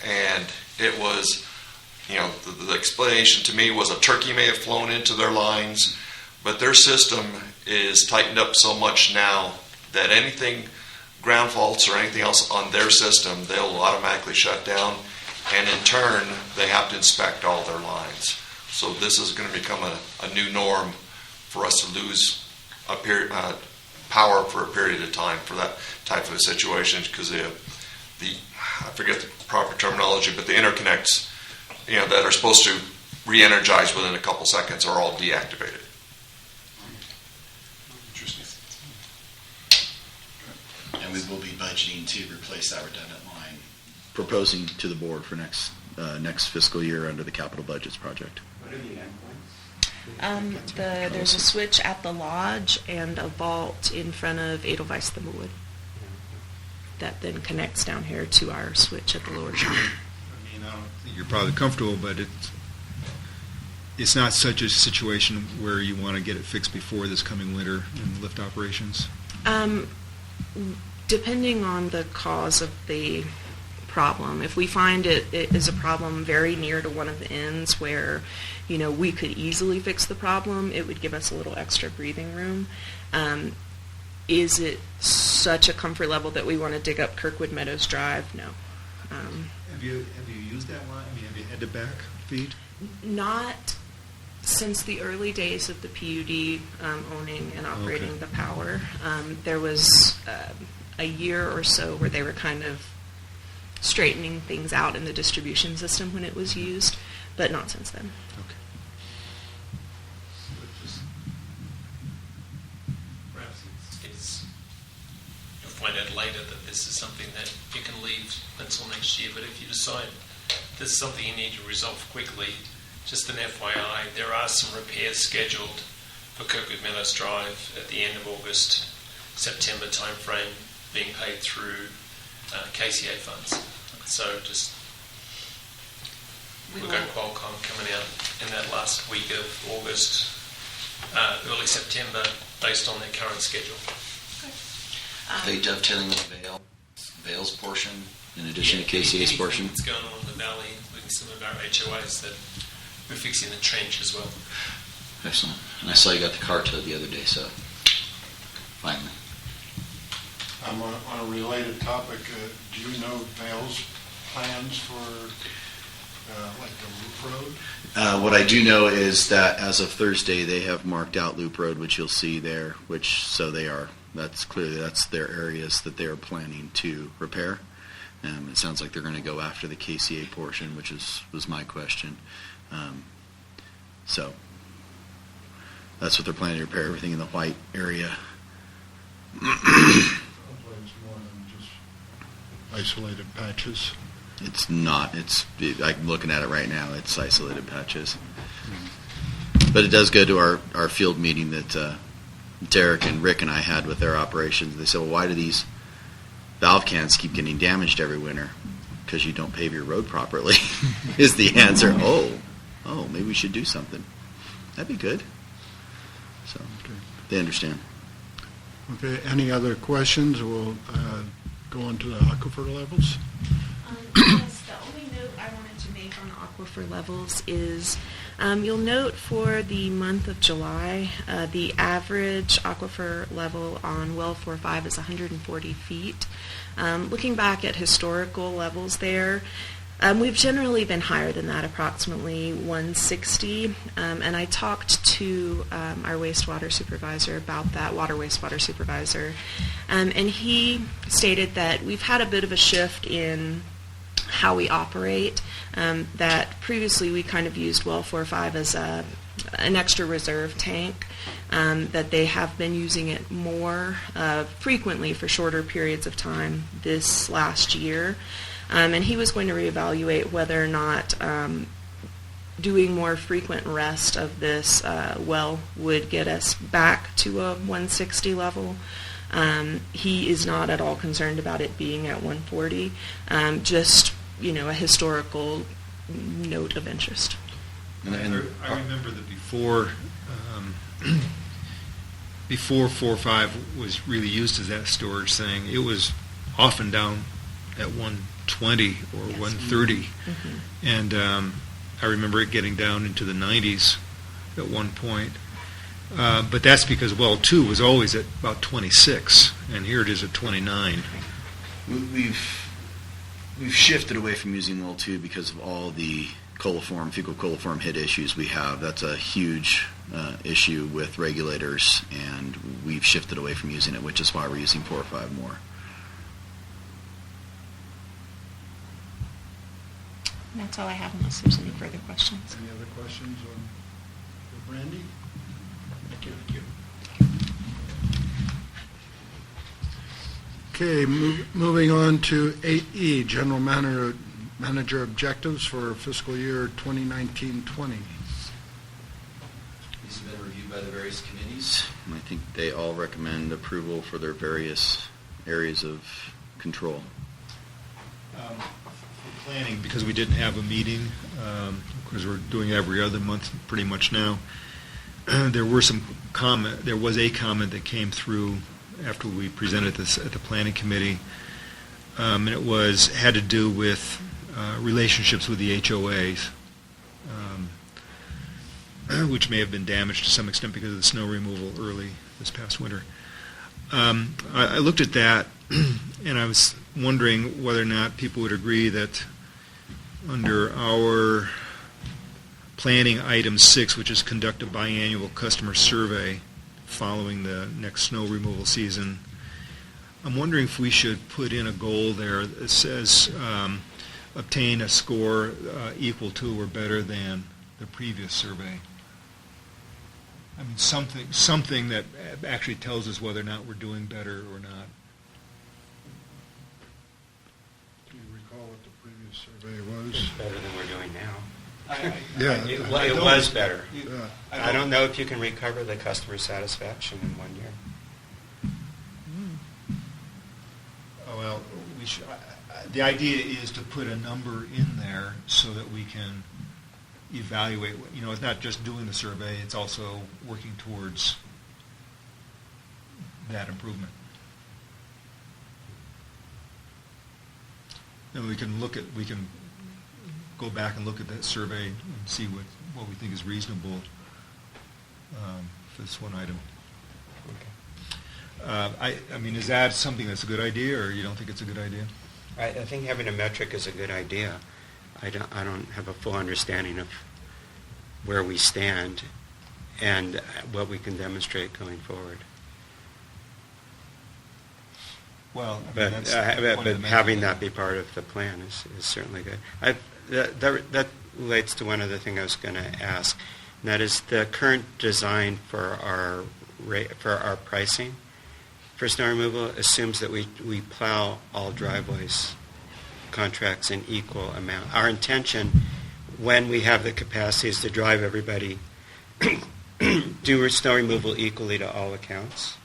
and it was, the explanation to me was a turkey may have flown into their lines, but their system is tightened up so much now that anything, ground faults or anything else on their system, they'll automatically shut down, and in turn, they have to inspect all their lines. So this is going to become a new norm for us to lose power for a period of time for that type of a situation, because I forget the proper terminology, but the interconnects, that are supposed to re-energize within a couple seconds are all deactivated. And we will be budgeting to replace that redundant line. Proposing to the board for next fiscal year under the capital budgets project. What are the endpoints? There's a switch at the lodge and a vault in front of Edelweiss Thimblewood that then connects down here to our switch at the lower shop. I don't think you're probably comfortable, but it's not such a situation where you want to get it fixed before this coming winter in lift operations. Depending on the cause of the problem, if we find it is a problem very near to one of the ends where we could easily fix the problem, it would give us a little extra breathing room. Is it such a comfort level that we want to dig up Kirkwood Meadows Drive? No. Have you used that line? I mean, have you had to back feed? Not since the early days of the PUD owning and operating the power. There was a year or so where they were kind of straightening things out in the distribution system when it was used, but not since then. Okay. Perhaps you'll find out later that this is something that you can leave until next year, but if you decide this is something you need to resolve quickly, just an FYI, there are some repairs scheduled for Kirkwood Meadows Drive at the end of August, September timeframe, being paid through KCA funds. So we've got Qualcomm coming out in that last week of August, early September, based on their current schedule. Are they dovetailing with Vale's portion in addition to KCA's portion? What's going on in the valley, including some of our HOAs that we're fixing the trench as well. Excellent. And I saw you got the car towed the other day, so finally. On a related topic, do you know Vale's plans for like the loop road? What I do know is that as of Thursday, they have marked out Loop Road, which you'll see there. That's their areas that they are planning to repair. It sounds like they're going to go after the KCA portion, which was my question. So that's what they're planning to repair, everything in the white area. Hopefully it's more than just isolated patches. It's not. I'm looking at it right now. It's isolated patches. But it does go to our field meeting that Derek and Rick and I had with their operations. They said, well, why do these valve cans keep getting damaged every winter? Because you don't pave your road properly, is the answer. Oh, maybe we should do something. That'd be good. So they understand. Okay, any other questions? We'll go on to the aquifer levels. Yes, the only note I wanted to make on the aquifer levels is you'll note for the month of July, the average aquifer level on well 4.5 is 140 feet. Looking back at historical levels there, We've generally been higher than that, approximately 160. And I talked to our wastewater supervisor about that, wastewater supervisor, and he stated that we've had a bit of a shift in how we operate, that previously we kind of used well 4 or 5 as an extra reserve tank, that they have been using it more frequently for shorter periods of time this last year. And he was going to reevaluate whether or not doing more frequent rest of this well would get us back to a 160 level. He is not at all concerned about it being at 140, just, a historical note of interest. I remember that before 4.5 was really used as that storage thing, it was often down at 120 or 130. Mm-hmm. And I remember it getting down into the 90s at one point. But that's because well 2 was always at about 26, and here it is at 29. We've shifted away from using well 2 because of all the fecal coliform hit issues we have. That's a huge issue with regulators, and we've shifted away from using it, which is why we're using 4 or 5 more. That's all I have, unless there's any further questions. Any other questions for Brandy? Thank you. Okay, moving on to 8E, General Manager Objectives for fiscal year 2019-20. These have been reviewed by the various committees. I think they all recommend approval for their various areas of control. For planning, because we didn't have a meeting, because we're doing every other month pretty much now, there was a comment that came through after we presented this at the planning committee, and it had to do with relationships with the HOAs, which may have been damaged to some extent because of the snow removal early this past winter. I looked at that, and I was wondering whether or not people would agree that under our planning item 6, which is conduct a biannual customer survey following the next snow removal season, I'm wondering if we should put in a goal there that says obtain a score equal to or better than the previous survey. I mean, something that actually tells us whether or not we're doing better or not. Do you recall what the previous survey was? It's better than we're doing now. Yeah. It was better. Yeah. I don't know if you can recover the customer satisfaction in 1 year. Oh, well, the idea is to put a number in there so that we can evaluate. It's not just doing the survey; it's also working towards that improvement. Then we can go back and look at that survey and see what we think is reasonable for this one item. Okay. I mean, is that something that's a good idea, or you don't think it's a good idea? I think having a metric is a good idea. I don't have a full understanding of where we stand and what we can demonstrate going forward. Well, But having that be part of the plan is certainly good. That relates to one other thing I was going to ask, and that is the current design for our pricing for snow removal assumes that we plow all driveways contracts in equal amount. Our intention, when we have the capacity, is to drive everybody do snow removal equally to all accounts,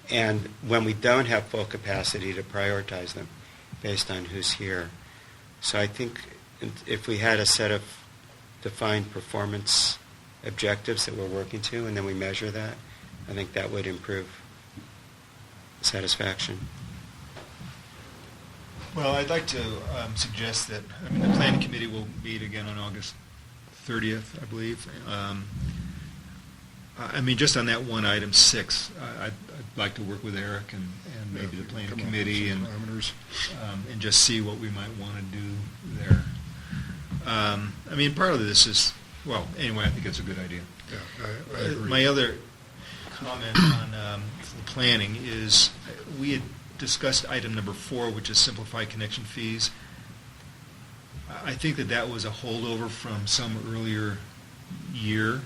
and when we don't have full capacity, to prioritize them based on who's here. So I think if we had a set of defined performance objectives that we're working to, and then we measure that, I think that would improve satisfaction. Well, I'd like to suggest that, the planning committee will meet again on August 30th, I believe. I mean, just on that one item 6, I'd like to work with Eric and maybe the planning Come up with committee some and parameters. just see what we might want to do there. I mean, part of this is, well, anyway, I think it's a good idea. Yeah, I agree. My other comment on the planning is we had discussed item number 4, which is simplified connection fees. I think that was a holdover from some earlier year,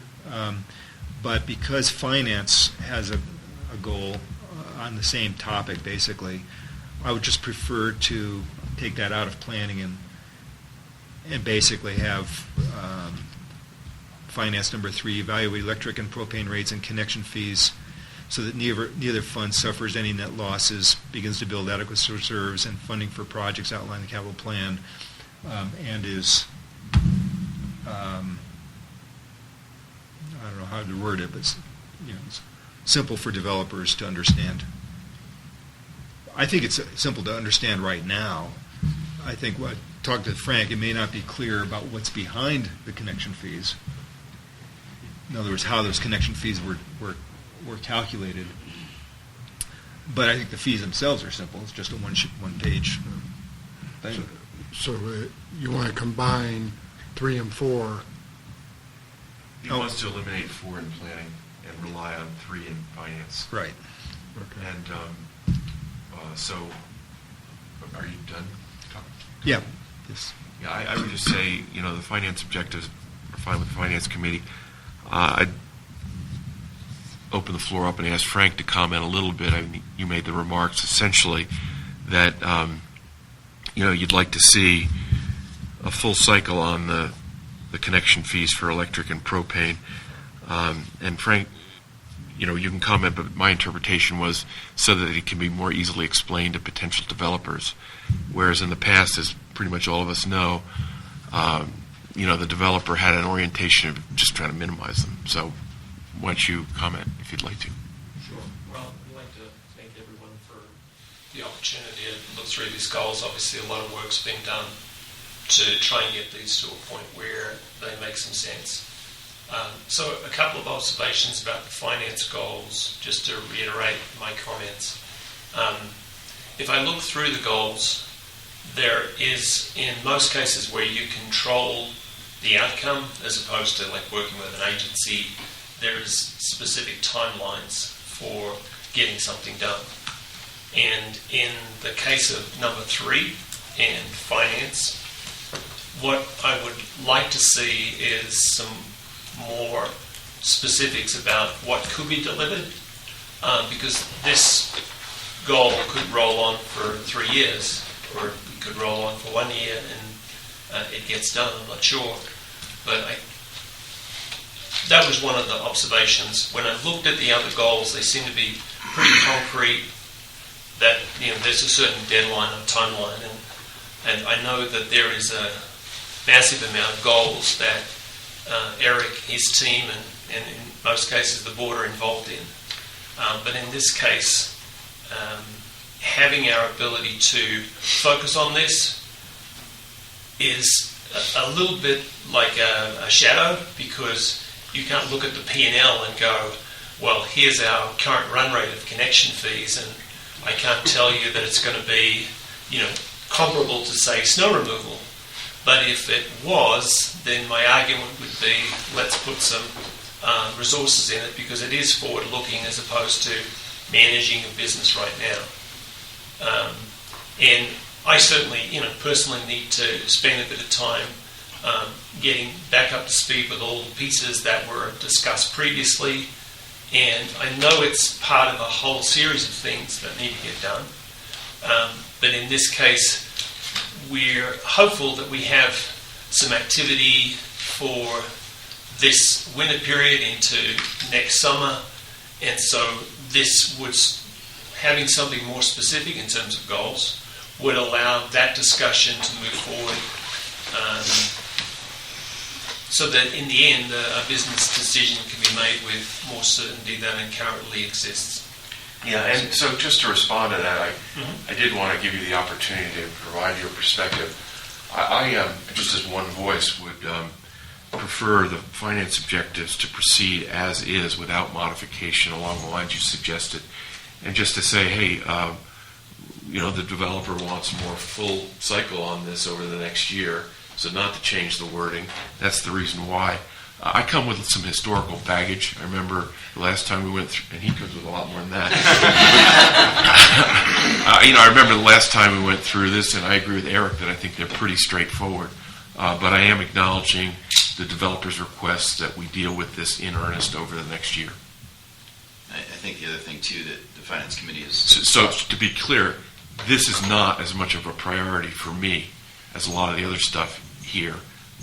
but because finance has a goal on the same topic, basically, I would just prefer to take that out of planning and basically have finance number 3, evaluate electric and propane rates and connection fees so that neither fund suffers any net losses, begins to build adequate reserves and funding for projects outlined in the capital plan, and is, I don't know how to word it, but it's simple for developers to understand. I think it's simple to understand right now. I think what talked to Frank, it may not be clear about what's behind the connection fees. In other words, how those connection fees were calculated. But I think the fees themselves are simple. It's just a one-page thing. So you want to combine 3 and 4? He wants to eliminate 4 in planning and rely on 3 in finance. Right. Okay. And so, are you done? Yeah. Yes. Yeah, I would just say, the finance objectives are fine with the finance committee. I'd open the floor up and ask Frank to comment a little bit. I mean, you made the remarks essentially that you'd like to see a full cycle on the connection fees for electric and propane. And Frank, you can comment, but my interpretation was so that it can be more easily explained to potential developers. Whereas in the past, as pretty much all of us know, the developer had an orientation of just trying to minimize them. So why don't you comment if you'd like to? Sure. Well, I'd like to thank everyone for the opportunity to look through these goals. Obviously, a lot of work's being done to try and get these to a point where they make some sense. So a couple of observations about the finance goals, just to reiterate my comments. If I look through the goals, there is, in most cases, where you control the outcome as opposed to like working with an agency, there is specific timelines for getting something done. And in the case of number 3 in finance, what I would like to see is some more specifics about what could be delivered, because this goal could roll on for 3 years, or it could roll on for 1 year and it gets done, I'm not sure. But that was one of the observations. When I looked at the other goals, they seem to be pretty concrete, that there's a certain deadline or timeline, and I know that there is a massive amount of goals that Eric, his team, and in most cases the board are involved in. But in this case, having our ability to focus on this is a little bit like a shadow, because you can't look at the P&L and go, well, here's our current run rate of connection fees, and I can't tell you that it's going to be, comparable to, say, snow removal. But if it was, then my argument would be, let's put some resources in it, because it is forward-looking as opposed to managing a business right now. And I certainly, personally need to spend a bit of time getting back up to speed with all the pieces that were discussed previously. And I know it's part of a whole series of things that need to get done. But in this case, we're hopeful that we have some activity for this winter period into next summer. And so this would, having something more specific in terms of goals, would allow that discussion to move forward, so that in the end a business decision can be made with more certainty than it currently exists. Yeah, and so just to respond to that, I did want to give you the opportunity to provide your perspective. I just as one voice would prefer the finance objectives to proceed as is without modification along the lines you suggested. And just to say, hey, the developer wants a more full cycle on this over the next year, so not to change the wording. That's the reason why. I come with some historical baggage. I remember the last time we went through, and he comes with a lot more than that. I remember the last time we went through this, and I agree with Eric that I think they're pretty straightforward. But I am acknowledging the developer's request that we deal with this in earnest over the next year. I think the other thing, too, that the Finance Committee is... So to be clear, this is not as much of a priority for me as a lot of the other stuff here.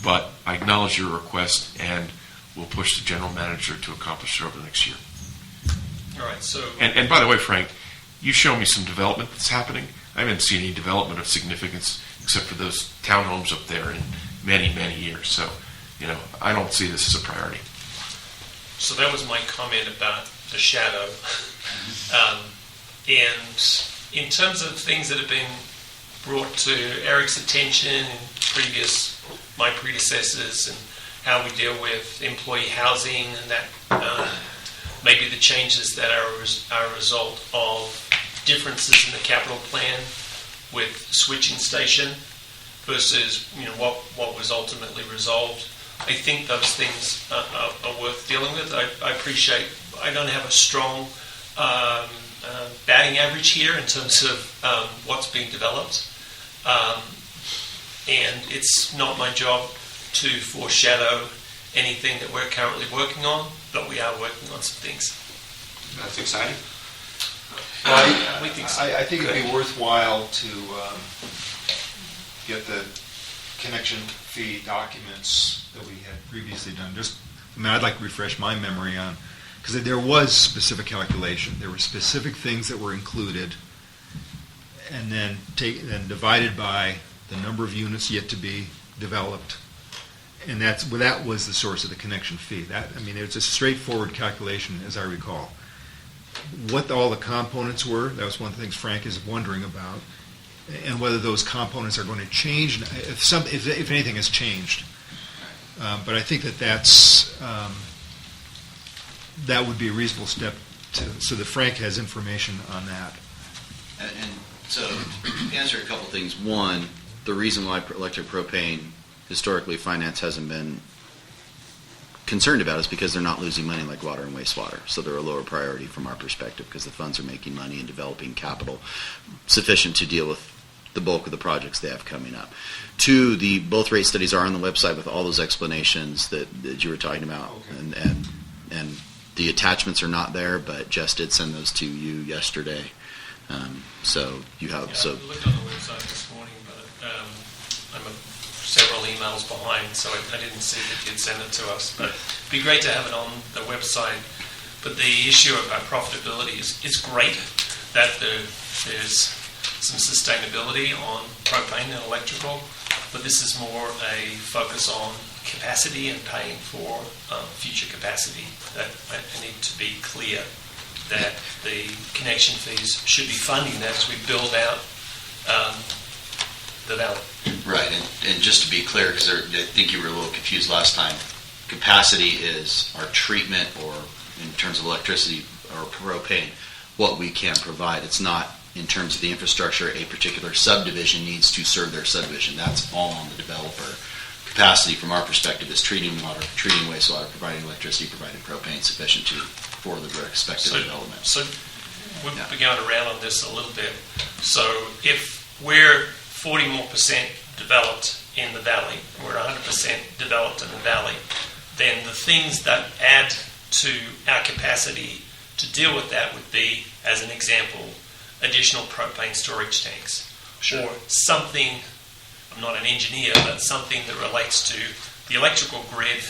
But I acknowledge your request, and we'll push the general manager to accomplish it over the next year. All right, so... And by the way, Frank, you show me some development that's happening. I haven't seen any development of significance except for those townhomes up there in many, many years. So, I don't see this as a priority. So that was my comment about the shadow. And in terms of things that have been brought to Eric's attention in my predecessors, and how we deal with employee housing, and that maybe the changes that are a result of differences in the capital plan with switching station versus what was ultimately resolved. I think those things are worth dealing with. I appreciate I don't have a strong batting average here in terms of what's being developed. And it's not my job to foreshadow anything that we're currently working on, but we are working on some things. That's exciting. We think so. I think it'd be worthwhile to get the connection fee documents that we had previously done. I'd like to refresh my memory on, because there was specific calculation. There were specific things that were included, and then divided by the number of units yet to be developed, and that was the source of the connection fee. It's a straightforward calculation, as I recall. What all the components were, that was one of the things Frank is wondering about, and whether those components are going to change, if anything has changed. But I think that would be a reasonable step so that Frank has information on that. And so, to answer a couple things. One, the reason why electric propane, historically, finance hasn't been concerned about is because they're not losing money like water and wastewater. So they're a lower priority from our perspective because the funds are making money and developing capital sufficient to deal with the bulk of the projects they have coming up. Two, both rate studies are on the website with all those explanations that you were talking about. Okay. And the attachments are not there, but Jess did send those to you yesterday. So you have... I looked on the website this morning, but I'm several emails behind, so I didn't see that you'd send it to us. But it'd be great to have it on the website. But the issue about profitability is great, that there's some sustainability on propane and electrical, but this is more a focus on capacity and paying for future capacity. That I need to be clear that the connection fees should be funding that as we build out the valley. Right, and just to be clear, because I think you were a little confused last time, capacity is our treatment, or in terms of electricity or propane, what we can provide. It's not in terms of the infrastructure a particular subdivision needs to serve their subdivision. That's all on the developer. Capacity from our perspective is treating water, treating wastewater, providing electricity, providing propane sufficient for the expected development. So we've been going around on this a little bit. So if we're 40% more developed in the valley, we're 100% developed in the valley, then the things that add to our capacity to deal with that would be, as an example, additional propane storage tanks. Sure. Or something, I'm not an engineer, but something that relates to the electrical grid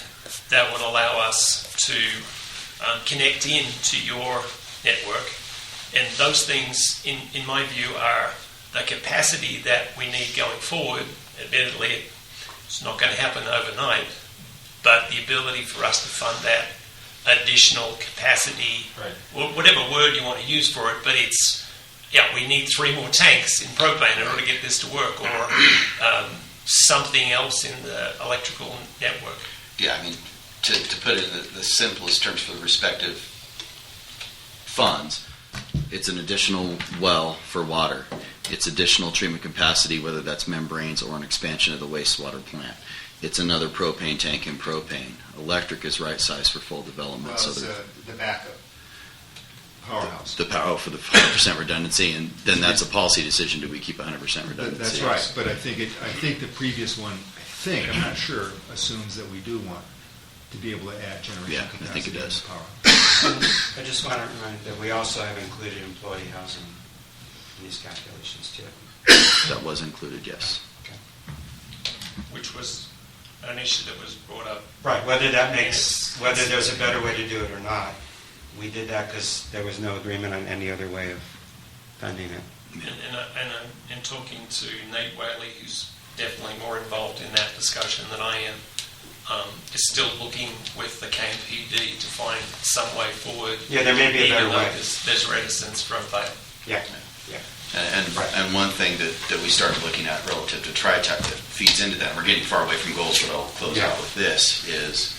that would allow us to connect in to your network. And those things, in my view, are the capacity that we need going forward. Admittedly, it's not going to happen overnight, but the ability for us to fund that additional capacity, right, whatever word you want to use for it, but it's, we need 3 more tanks in propane in order to get this to work, or something else in the electrical network. Yeah, I mean, to put it in the simplest terms for the respective funds, it's an additional well for water. It's additional treatment capacity, whether that's membranes or an expansion of the wastewater plant. It's another propane tank and propane. Electric is right size for full development. Well, So it's there- the backup powerhouse. the power for the 100% redundancy, and then that's a policy decision. Do we keep 100% redundancy? That's right, but I think the previous one, I'm not sure, assumes that we do want to be able to add generation Yeah, I capacity. think it in the does. power. I just want to remind that we also have included employee housing in these calculations too. That was included, yes. Which was an issue that was brought up. Right, whether there's a better way to do it or not, we did that because there was no agreement on any other way of funding it. And talking to Nate Whaley, who's definitely more involved in that discussion than I am, is still looking with the KMPUD to find some way forward. Yeah, there may be a better even though way. There's reticence from that. Yeah. And one thing that we started looking at relative to TriTech that feeds into that, we're getting far away from goals, but I'll close out with this, is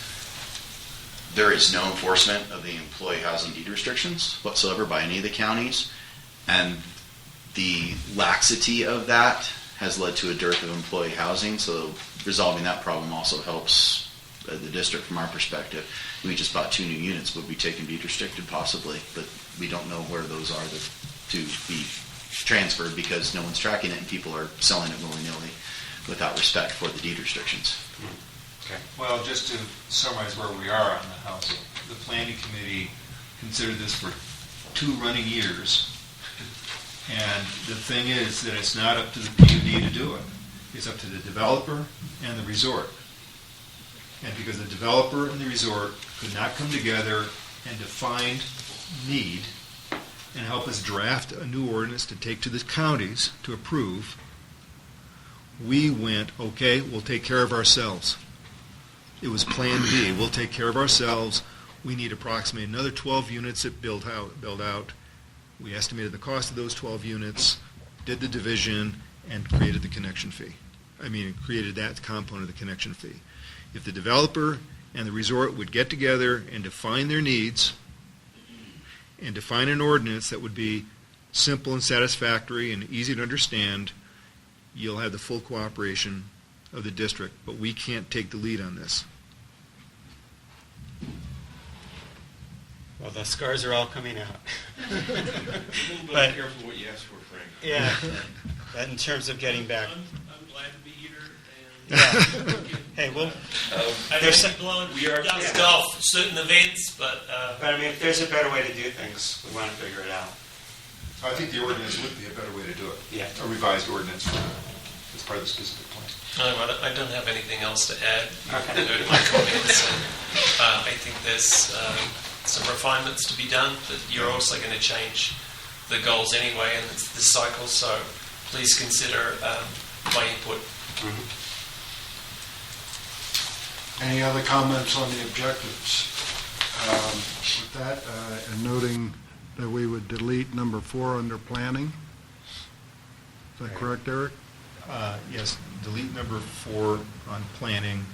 there is no enforcement of the employee housing deed restrictions whatsoever by any of the counties, and the laxity of that has led to a dearth of employee housing, so resolving that problem also helps the district from our perspective. We just bought 2 new units. Would we take them deed restricted? Possibly, but we don't know where those are to be transferred because no one's tracking it and people are selling it willy-nilly without respect for the deed restrictions. Okay. Well, just to summarize where we are on the housing, The planning committee considered this for 2 running years, and the thing is that it's not up to the PUD to do it. It's up to the developer and the resort. And because the developer and the resort could not come together and define need and help us draft a new ordinance to take to the counties to approve, we went, okay, we'll take care of ourselves. It was Plan B. We'll take care of ourselves. We need approximately another 12 units that build out. We estimated the cost of those 12 units, did the division, and created the connection fee. Created that component of the connection fee. If the developer and the resort would get together and define their needs and define an ordinance that would be simple and satisfactory and easy to understand, you'll have the full cooperation of the district. But we can't take the lead on this. Well, the scars are all coming out. A little bit But- careful what you ask for, Frank. Yeah, but in terms of getting back. I'm glad to be here. Yeah. Hey, well, I There's know some- people aren't we are- dust yeah. off certain events, but if there's a better way to do things, we want to figure it out. I think the ordinance would be a better way to do it. Yeah. A revised ordinance as part of the specific plan. I don't have anything else to add. Okay. You heard my comments. And, I think there's some refinements to be done, but you're also going to change the goals anyway, and it's this cycle. So please consider my input. Any other comments on the objectives? With that, and noting that we would delete number 4 under planning. Is that correct, Eric? Yes, delete number 4 on planning,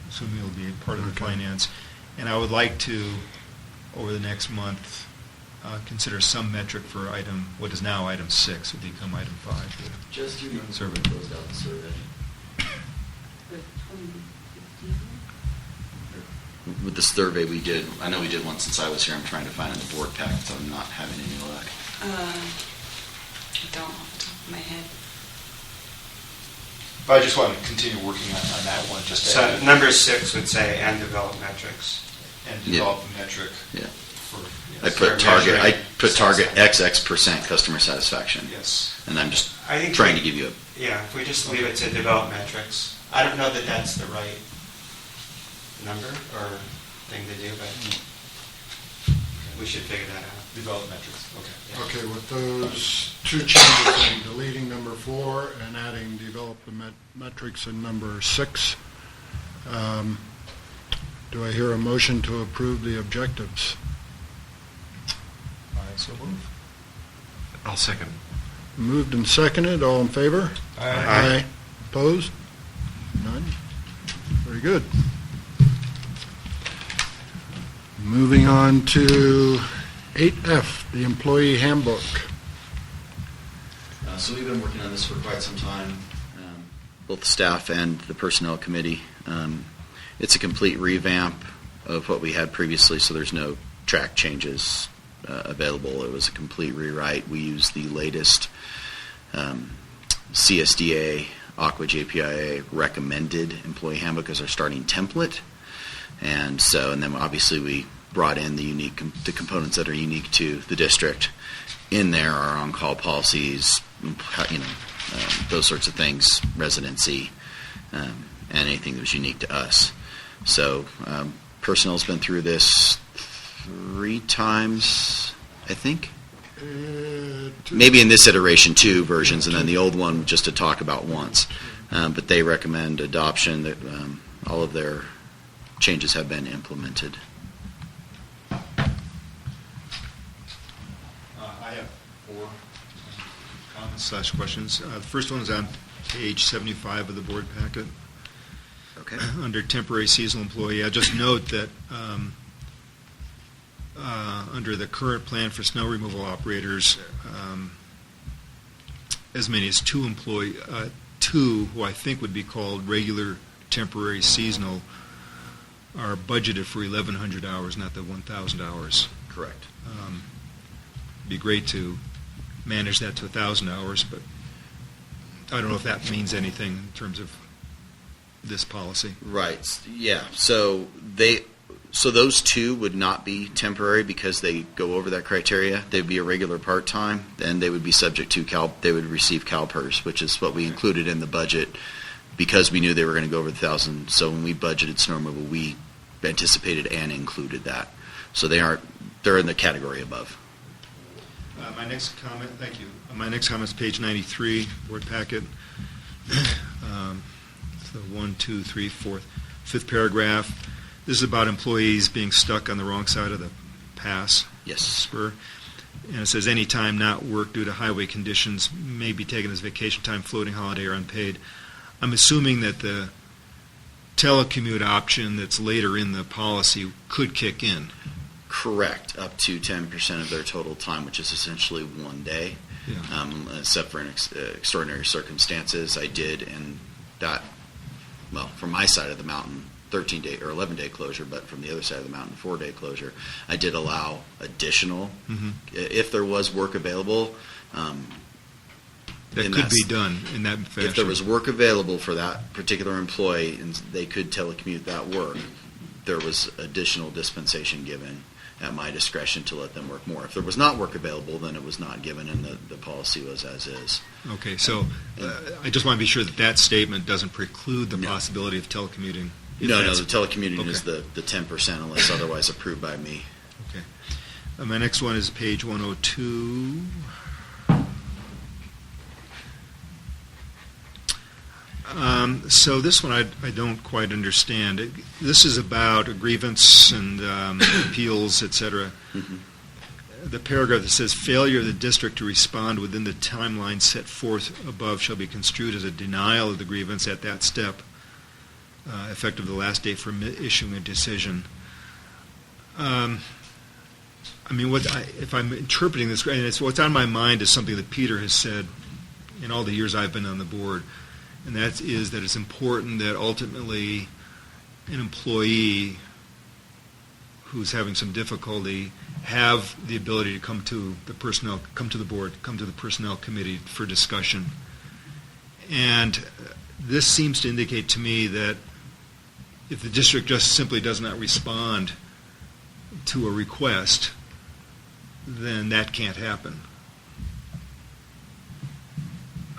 assuming it'll be part of the Okay. finance. And I would like to, over the next month, consider some metric for what is now item 6, would become item 5. Just remember Survey. closed out the survey. With the survey we did, I know we did one since I was here. I'm trying to find it in the board packet, so I'm not having any luck. I don't off the top of my head. But I just want to continue working on that one, just to So add number 6 would say, and develop metrics. and Yeah. develop a metric Yeah. for, I yes, put target. I measuring put target satisfaction. XX% customer sasatisfaction, yes. and I'm just I think trying to give you a. Yeah, if we just leave it to develop metrics. I don't know that that's the right number or thing to do, but we should figure that out. Develop metrics, okay. Okay, with those 2 changes, then deleting number 4 and adding develop the metrics in number 6, do I hear a motion to approve the objectives? I so move. I'll second. Moved and seconded, all in favor? Aye. Opposed? None? Very good. Moving on to 8F, the employee handbook. So we've been working on this for quite some time, both the staff and the personnel committee. It's a complete revamp of what we had previously, so there's no track changes available. It was a complete rewrite. We use the latest CSDA, Aqua JPIA recommended employee handbook as our starting template. And then obviously we brought in the components that are unique to the district. In there are on-call policies, those sorts of things, residency, and anything that was unique to us. So personnel's been through this 3 times, I think. Maybe in this iteration 2 versions, and then the old one just to talk about once. But they recommend adoption. That all of their changes have been implemented. I have 4 comments / questions. The first one is on page 75 of the board packet. Okay. Under temporary seasonal employee, I just note that under the current plan for snow removal operators, as many as 2 who I think would be called regular temporary seasonal are budgeted for 1,100 hours, not the 1,000 hours. Correct. It'd be great to manage that to 1,000 hours, but I don't know if that means anything in terms of this policy. Right. Yeah. So those 2 would not be temporary because they go over that criteria. They'd be a regular part-time, then they would be subject to they would receive CalPERS, which is what we included in the budget because we knew they were going to go over the 1,000. So when we budgeted snow removal, we anticipated and included that. So they're in the category above. My next comment, thank you. My next comment is page 93, board packet. So 1, 2, 3, 4, 5th paragraph. This is about employees being stuck on the wrong side of the pass. Yes. Spur. And it says any time not worked due to highway conditions may be taken as vacation time, floating holiday, or unpaid. I'm assuming that the telecommute option that's later in the policy could kick in. Correct. Up to 10% of their total time, which is essentially 1 day. Yeah. Except for in extraordinary circumstances. I did, and that, well, from my side of the mountain, 13-day or 11-day closure, but from the other side of the mountain, 4-day closure. I did allow additional, if there was work available. That could be done in that fashion. If there was work available for that particular employee and they could telecommute that work, there was additional dispensation given at my discretion to let them work more. If there was not work available, then it was not given, and the policy was as is. Okay, so I just want to be sure that statement doesn't preclude the possibility of telecommuting. No, the telecommuting is the 10% unless otherwise approved by me. Okay. My next one is page 102. So this one I don't quite understand. This is about a grievance and appeals, etc. The paragraph that says failure of the district to respond within the timeline set forth above shall be construed as a denial of the grievance at that step, effective the last date for issuing a decision. I mean, if I'm interpreting this, and what's on my mind is something that Peter has said in all the years I've been on the board, and that is that it's important that ultimately an employee who's having some difficulty have the ability to come to the board, come to the personnel committee for discussion. And this seems to indicate to me that if the district just simply does not respond to a request, then that can't happen.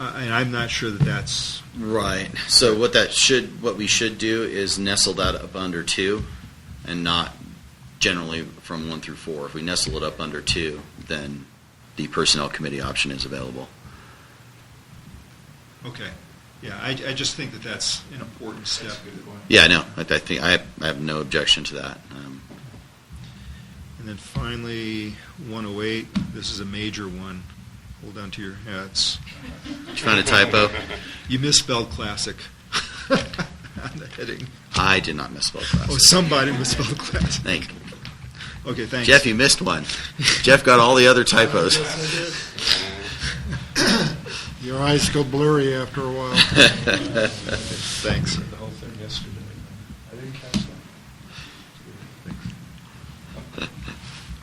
And I'm not sure that that's right. So what we should do is nestle that up under 2, and not generally from 1 through 4. If we nestle it up under 2, then the personnel committee option is available. okay. Yeah, I just think that that's an important step. Yeah, no, I think I have no objection to that. And then finally, 108. This is a major one. Hold on to your hats. Did you find a typo? You misspelled classic on the heading. I did not misspell classic. Oh, somebody misspelled classic. Thank you. Okay, thanks. Jeff, you missed one. Jeff got all the other typos. Your eyes go blurry after a while. Thanks. The whole thing yesterday. I didn't catch that.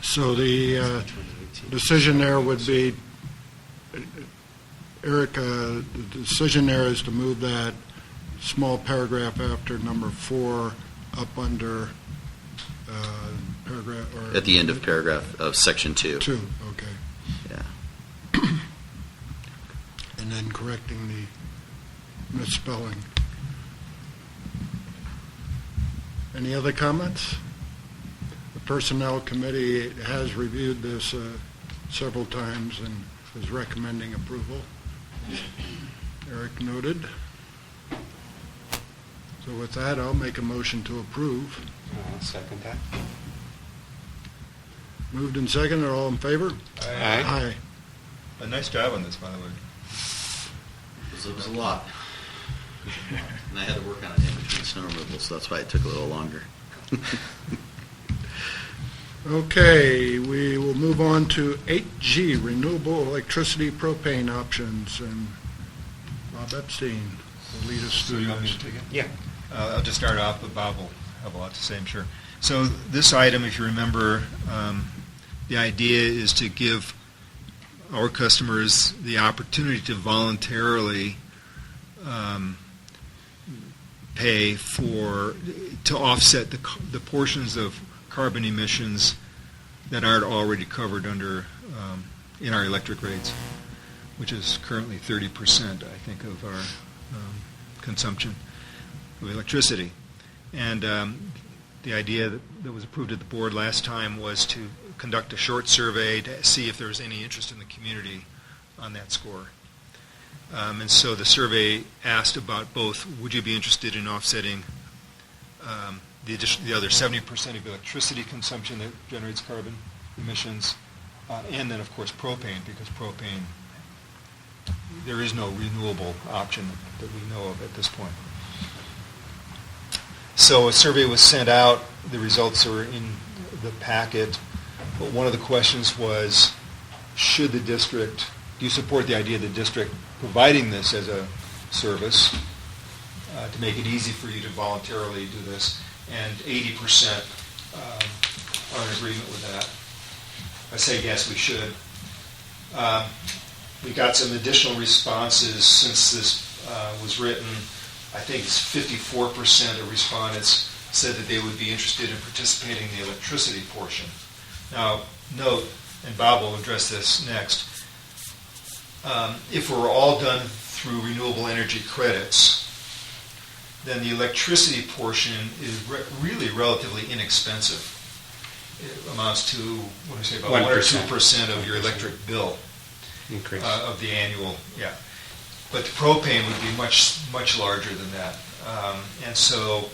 So the decision there would be, Eric, the decision there is to move that small paragraph after number 4 up under paragraph, or At the end of paragraph of section 2. 2, okay. Yeah. And then correcting the misspelling. Any other comments? The Personnel Committee has reviewed this several times and is recommending approval. Eric noted. So with that, I'll make a motion to approve. I'll second that. Moved and seconded, all in favor? Aye. Aye. A nice job on this, by the way. It was a lot. And I had to work on it in between snow removal, so that's why it took a little longer. Okay, we will move on to 8G, renewable electricity propane options, and Bob Epstein will lead us So through you want me this. to take it? Yeah. I'll just start off, but Bob will have a lot to say, I'm sure. So this item, if you remember, the idea is to give our customers the opportunity to voluntarily pay to offset the portions of carbon emissions that aren't already covered under in our electric rates, which is currently 30%, I think, of our consumption of electricity. And the idea that was approved at the board last time was to conduct a short survey to see if there was any interest in the community on that score. And so the survey asked about both, would you be interested in offsetting the other 70% of electricity consumption that generates carbon emissions, and then, of course, propane, because propane, there is no renewable option that we know of at this point. So a survey was sent out. The results are in the packet. But one of the questions was, do you support the idea of the district providing this as a service to make it easy for you to voluntarily do this? And 80% are in agreement with that. I say yes, we should. We got some additional responses since this was written. I think it's 54% of respondents said that they would be interested in participating in the electricity portion. Now, note, and Bob will address this next, if we're all done through renewable energy credits, then the electricity portion is really relatively inexpensive. It amounts to, what do I say, about 1 or 2% of your electric bill Increase. of the annual, yeah. But the propane would be much, much larger than that. And so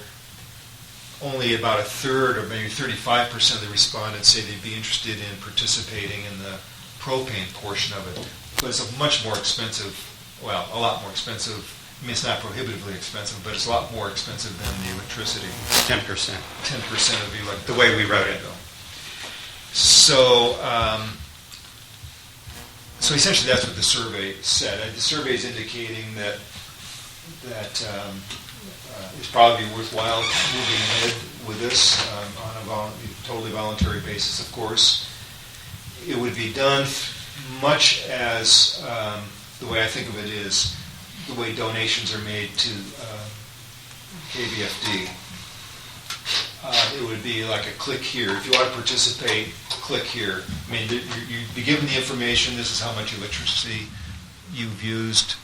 only about a third or maybe 35% of the respondents say they'd be interested in participating in the propane portion of it. But it's a much more expensive, well, a lot more expensive. I mean, it's not prohibitively expensive, but it's a lot more expensive than the electricity. 10%. 10% of the electricity. The way we wrote it. So, so essentially that's what the survey said. The survey is indicating that it's probably worthwhile moving ahead with this on a totally voluntary basis, of course. It would be done much as the way I think of it is the way donations are made to KBFD. It would be like a click here. If you want to participate, click here. I mean, you'd be given the information. This is how much electricity you've used.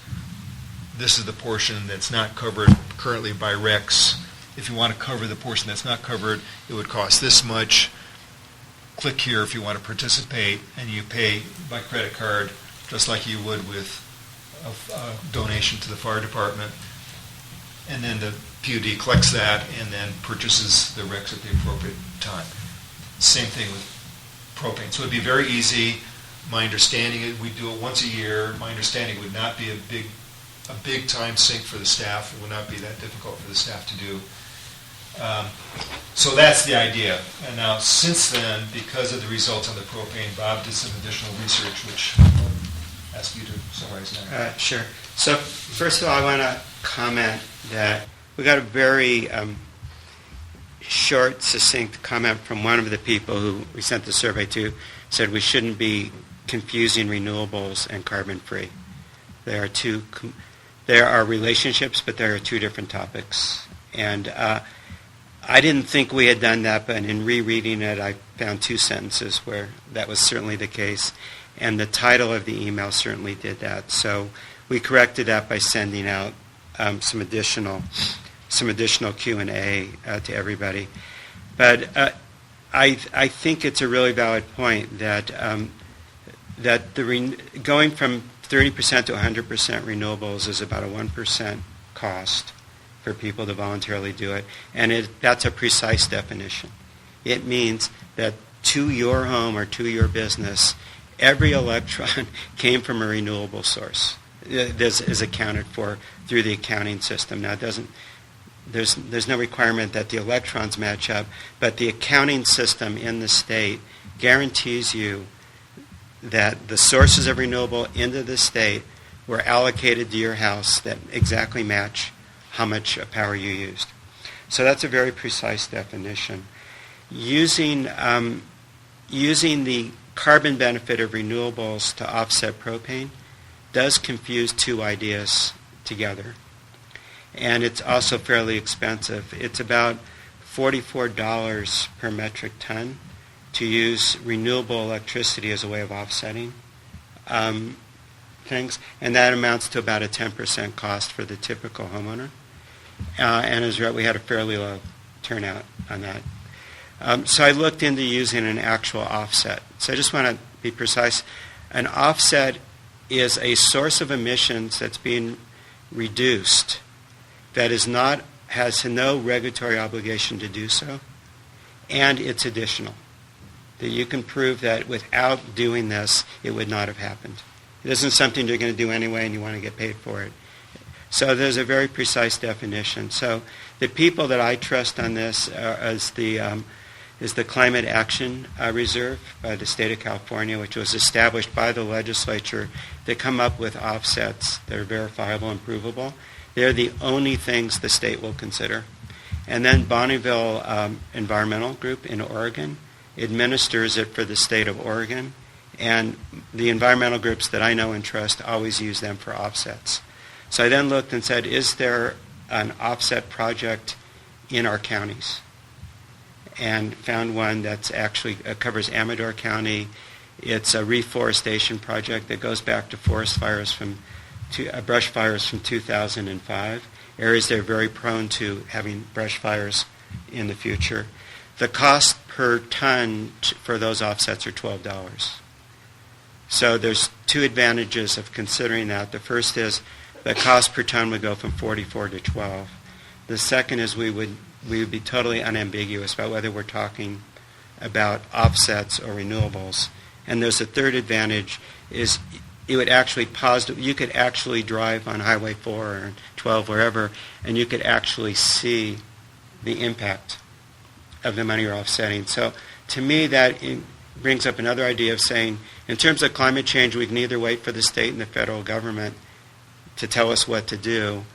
This is the portion that's not covered currently by RECs. If you want to cover the portion that's not covered, it would cost this much. Click here if you want to participate, and you pay by credit card just like you would with a donation to the fire department. And then the PUD collects that and then purchases the RECs at the appropriate time. Same thing with propane. So it would be very easy. My understanding is we do it once a year. My understanding would not be a big time sink for the staff. It would not be that difficult for the staff to do. So that's the idea. And now, since then, because of the results on the propane, Bob did some additional research, which I'll ask you to summarize now. Sure. So first of all, I want to comment that we got a very short, succinct comment from one of the people who we sent the survey to, said we shouldn't be confusing renewables and carbon-free. There are relationships, but there are two different topics. And I didn't think we had done that, but in rereading it, I found two sentences where that was certainly the case. And the title of the email certainly did that. So we corrected that by sending out some additional Q&A to everybody. But I think it's a really valid point that going from 30% to 100% renewables is about a 1% cost for people to voluntarily do it, and that's a precise definition. It means that to your home or to your business, every electron came from a renewable source. This is accounted for through the accounting system. Now, there's no requirement that the electrons match up, but the accounting system in the state guarantees you that the sources of renewable into the state were allocated to your house that exactly match how much power you used. So that's a very precise definition. Using the carbon benefit of renewables to offset propane does confuse two ideas together. And it's also fairly expensive. It's about $44 per metric ton to use renewable electricity as a way of offsetting things. And that amounts to about a 10% cost for the typical homeowner. And as we had a fairly low turnout on that. So I looked into using an actual offset. So I just want to be precise. An offset is a source of emissions that's being reduced that has no regulatory obligation to do so, and it's additional. That you can prove that without doing this, it would not have happened. It isn't something you're going to do anyway and you want to get paid for it. So there's a very precise definition. So the people that I trust on this is the Climate Action Reserve by the state of California, which was established by the legislature to come up with offsets that are verifiable and provable. They're the only things the state will consider. And then Bonneville Environmental Group in Oregon administers it for the state of Oregon. And the environmental groups that I know and trust always use them for offsets. So I then looked and said, is there an offset project in our counties? And found one that's actually covers Amador County. It's a reforestation project that goes back to forest fires brush fires from 2005. Areas that are very prone to having brush fires in the future. The cost per ton for those offsets are $12. So there's two advantages of considering that. The first is the cost per ton would go from 44 to 12. The second is we would be totally unambiguous about whether we're talking about offsets or renewables. And there's a third advantage is it would actually you could actually drive on Highway 4 or 12, wherever, and you could actually see the impact of the money you're offsetting. So to me, that brings up another idea of saying, in terms of climate change, we can either wait for the state and the federal government to tell us what to do,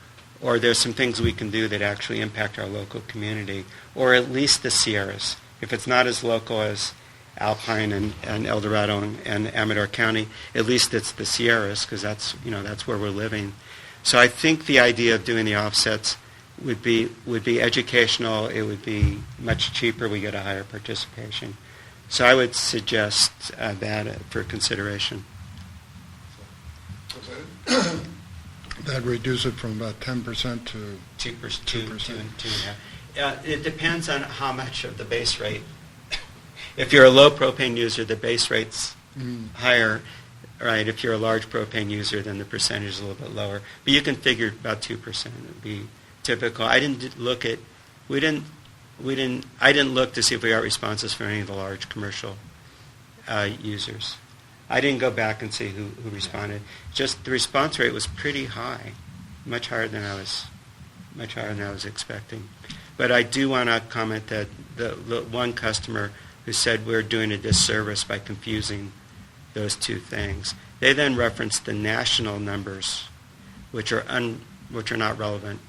or there's some things we can do that actually impact our local community, or at least the Sierras. If it's not as local as Alpine and El Dorado and Amador County, at least it's the Sierras, because that's where we're living. So I think the idea of doing the offsets would be educational. It would be much cheaper. We get a higher participation. So I would suggest that for consideration. That reduce it from about 10% to 2%. It depends on how much of the base rate. If you're a low propane user, the base rate's higher, right? If you're a large propane user, then the percentage is a little bit lower. But you can figure about 2% would be typical. I didn't look to see if we got responses from any of the large commercial users. I didn't go back and see who responded. Just the response rate was pretty high, much higher than I was expecting. But I do want to comment that the one customer who said we're doing a disservice by confusing those two things. They then referenced the national numbers, which are not relevant,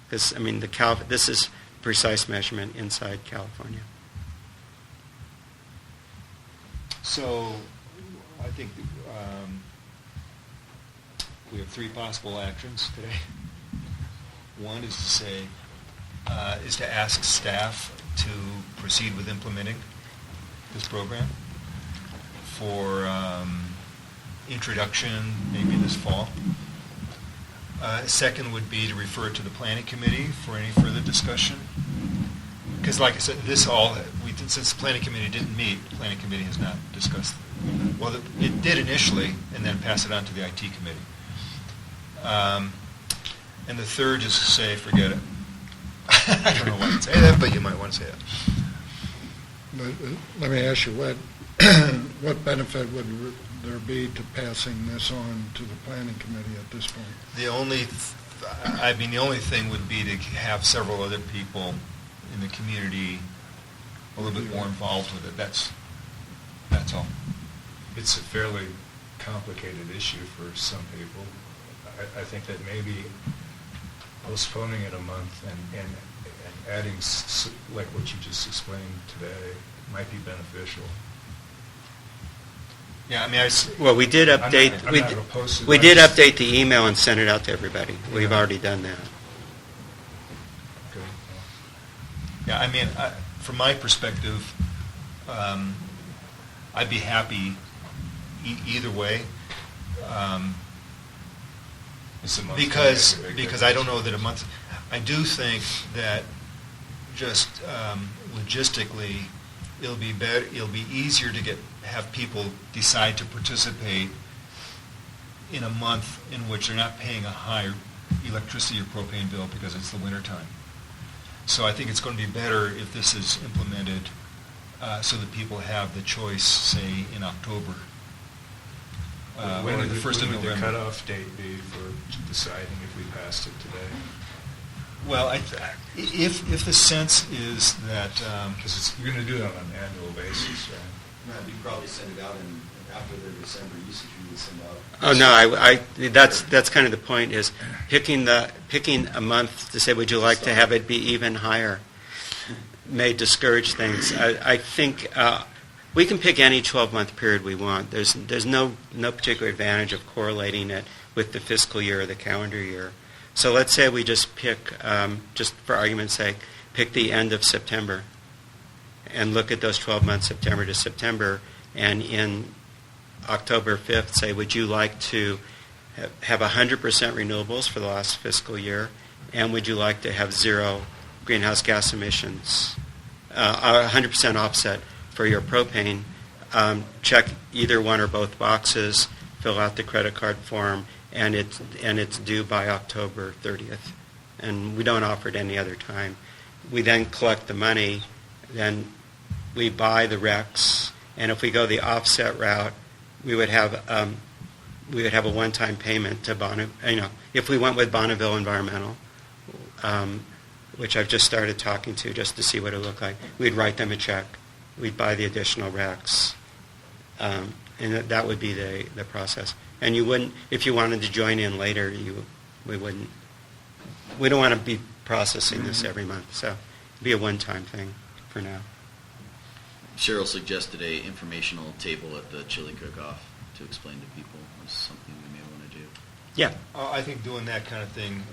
because I mean this is precise measurement inside California. So I think we have three possible actions today. One is to say, is to ask staff to proceed with implementing this program for introduction maybe this fall. Second would be to refer it to the planning committee for any further discussion. Because like I said, since the planning committee didn't meet, the planning committee has not discussed it. Well, it did initially, and then pass it on to the IT committee. And the third is to say, forget it. I don't know why I'd say that, but you might want to say that. But let me ask you, what benefit would there be to passing this on to the planning committee at this point? The only thing would be to have several other people in the community a little bit more involved with it. That's all. It's a fairly complicated issue for some people. I think that maybe postponing it a month and adding, like what you just explained today, might be beneficial. Yeah, I mean, Well, we did update. I'm not opposed to We that. did update the email and send it out to everybody. We've already done that. Good. Yeah, I mean, from my perspective, I'd be happy either way. It's a month Because away, make a big I don't difference. know that a month. I do think that just logistically, it'll be better. It'll be easier to have people decide to participate in a month in which they're not paying a high electricity or propane bill because it's the winter time. So I think it's going to be better if this is implemented so that people have the choice, say, in October. When Or would the 1st of when would the November. cutoff date be for deciding if we passed it today? Well, if the sense is that Because you're going to do it on an annual basis, right? You probably send it out after their December usage, you would send out. Oh no, that's kind of the point is picking a month to say would you like to have it be even higher may discourage things. I think we can pick any 12-month period we want. There's no particular advantage of correlating it with the fiscal year or the calendar year. So let's say we just pick, just for argument's sake, pick the end of September and look at those 12 months, September to September, and in October 5th say, would you like to have 100% renewables for the last fiscal year, and would you like to have zero greenhouse gas emissions, 100% offset for your propane? Check either one or both boxes, fill out the credit card form, and it's due by October 30th. And we don't offer it any other time. We then collect the money, then we buy the RECs, and if we go the offset route, we would have a one-time payment to Bonneville. If we went with Bonneville Environmental, which I've just started talking to just to see what it would look like, we'd write them a check. We'd buy the additional RECs, and that would be the process. And you wouldn't, if you wanted to join in later, we wouldn't. We don't want to be processing this every month, so it'd be a one-time thing for now. Cheryl suggested a informational table at the chili cook-off to explain to people is something we may want to do. Yeah. I think doing that kind of thing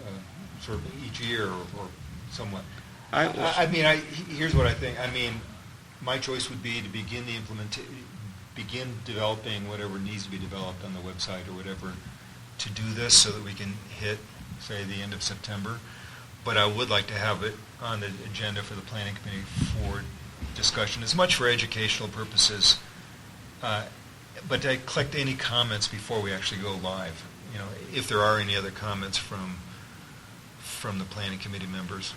sort of each year or somewhat. Here's what I think. I mean, my choice would be to begin developing whatever needs to be developed on the website or whatever to do this so that we can hit, say, the end of September. But I would like to have it on the agenda for the planning committee for discussion, as much for educational purposes, but to collect any comments before we actually go live. If there are any other comments from the planning committee members,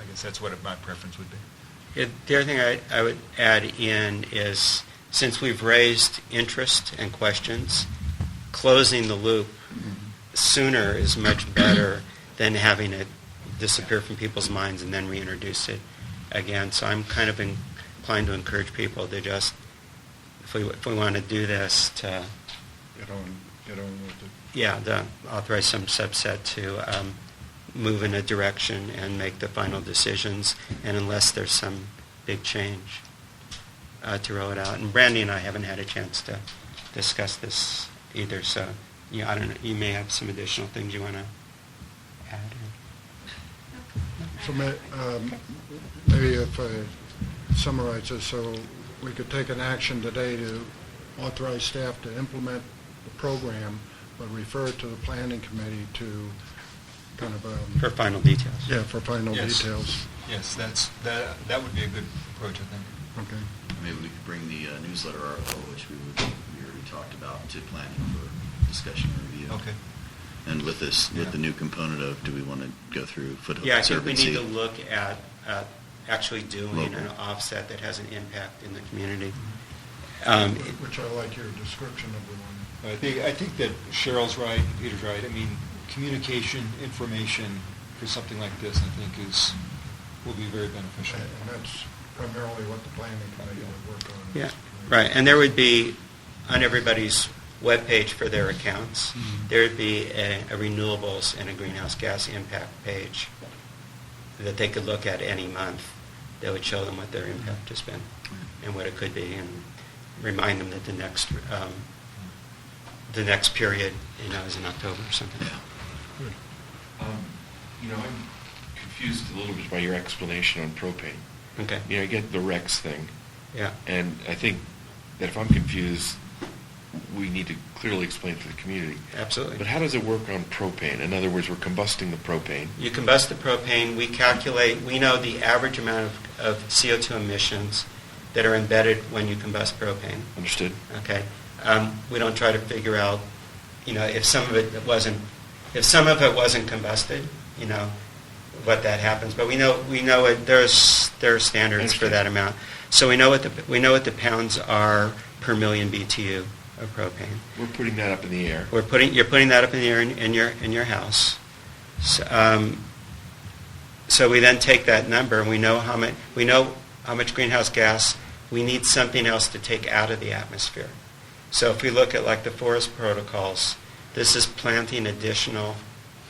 I guess that's what my preference would be. The other thing I would add in is, since we've raised interest and questions, closing the loop sooner is much better than having it disappear from people's minds and then reintroduce it again. So I'm kind of inclined to encourage people to just, if we want to do this, to Get on with it. yeah, to authorize some subset to move in a direction and make the final decisions, and unless there's some big change, to roll it out. And Brandy and I haven't had a chance to discuss this either, so I don't know. You may have some additional things you want to add. So maybe if I summarize this, so we could take an action today to authorize staff to implement the program, but refer it to the planning committee to kind of... For final details. Yeah, for final Yes. details. Yes, that would be a good approach, I think. Okay. Maybe we could bring the newsletter article, which we already talked about, to planning for discussion and review. Okay. And with the new component of, do we want to go through foothold Yeah, I think we conservancy? need to look at actually doing Local. an offset that has an impact in the community. Which I like your description of the one. I think that Cheryl's right, Peter's right. I mean, communication, information for something like this, I think, will be very beneficial. And that's primarily what the planning committee would work on. Yeah, right. And there would be, on everybody's webpage for their accounts, there would be a renewables and a greenhouse gas impact page that they could look at any month that would show them what their impact has been and what it could be, and remind them that the next period, is in October or something. Yeah. I'm confused a little bit by your explanation on propane. Okay. I get the REX thing, Yeah. and I think that if I'm confused, we need to clearly explain to the community. Absolutely. But how does it work on propane? In other words, we're combusting the propane. You combust the propane. We know the average amount of CO2 emissions that are embedded when you combust propane. Understood? Okay. We don't try to figure out, if some of it wasn't combusted, what that happens. But we know it. There are standards for that amount. So we know what the pounds are per million BTU of propane. We're putting that up in the air. You're putting that up in the air in your house. So we then take that number and we know how much greenhouse gas we need something else to take out of the atmosphere. So if we look at like the forest protocols, this is planting additional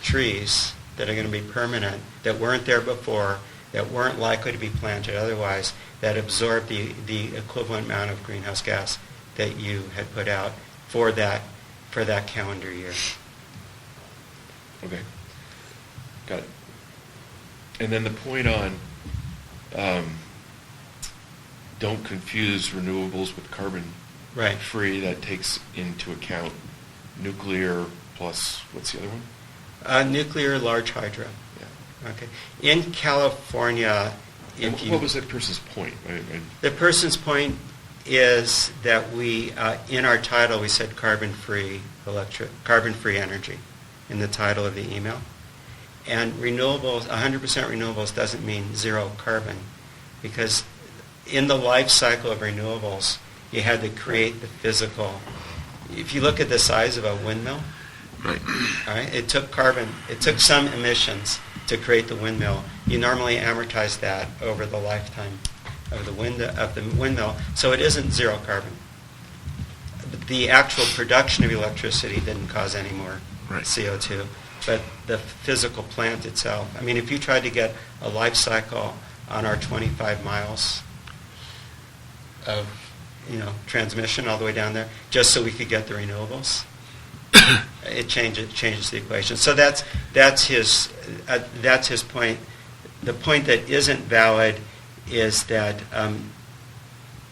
trees that are going to be permanent, that weren't there before, that weren't likely to be planted otherwise, that absorb the equivalent amount of greenhouse gas that you had put out for that calendar year. Okay. Got it. And then the point on don't confuse renewables with carbon-free. That takes into account nuclear plus, what's the other one? Nuclear, large hydro. Yeah. Okay. In California, What was that person's point? The person's point is that we, in our title, we said carbon-free energy in the title of the email. And renewables, 100% renewables doesn't mean zero carbon, because in the life cycle of renewables, you had to create the physical. If you look at the size of a windmill, Right. all right, it took some emissions to create the windmill. You normally amortize that over the lifetime of the windmill, so it isn't zero carbon. The actual production of electricity didn't cause any more CO2, but the physical plant itself. I mean, if you tried to get a life cycle on our 25 miles of transmission all the way down there, just so we could get the renewables, it changes the equation. So that's his point. The point that isn't valid is that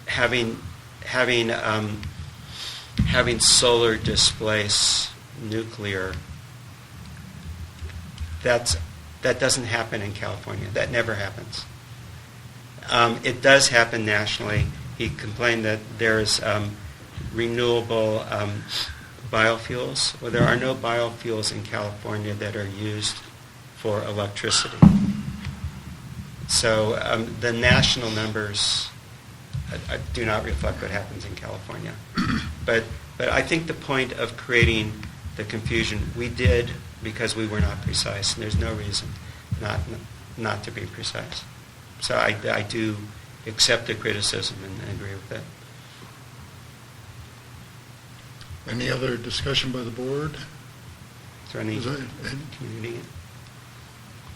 having solar displace nuclear, that doesn't happen in California. That never happens. It does happen nationally. He complained that there's renewable biofuels. Well, there are no biofuels in California that are used for electricity. So the national numbers do not reflect what happens in California. But I think the point of creating the confusion, we did because we were not precise, and there's no reason not to be precise. So I do accept the criticism and agree with it. Any other discussion by the board? Is there any Is that- community?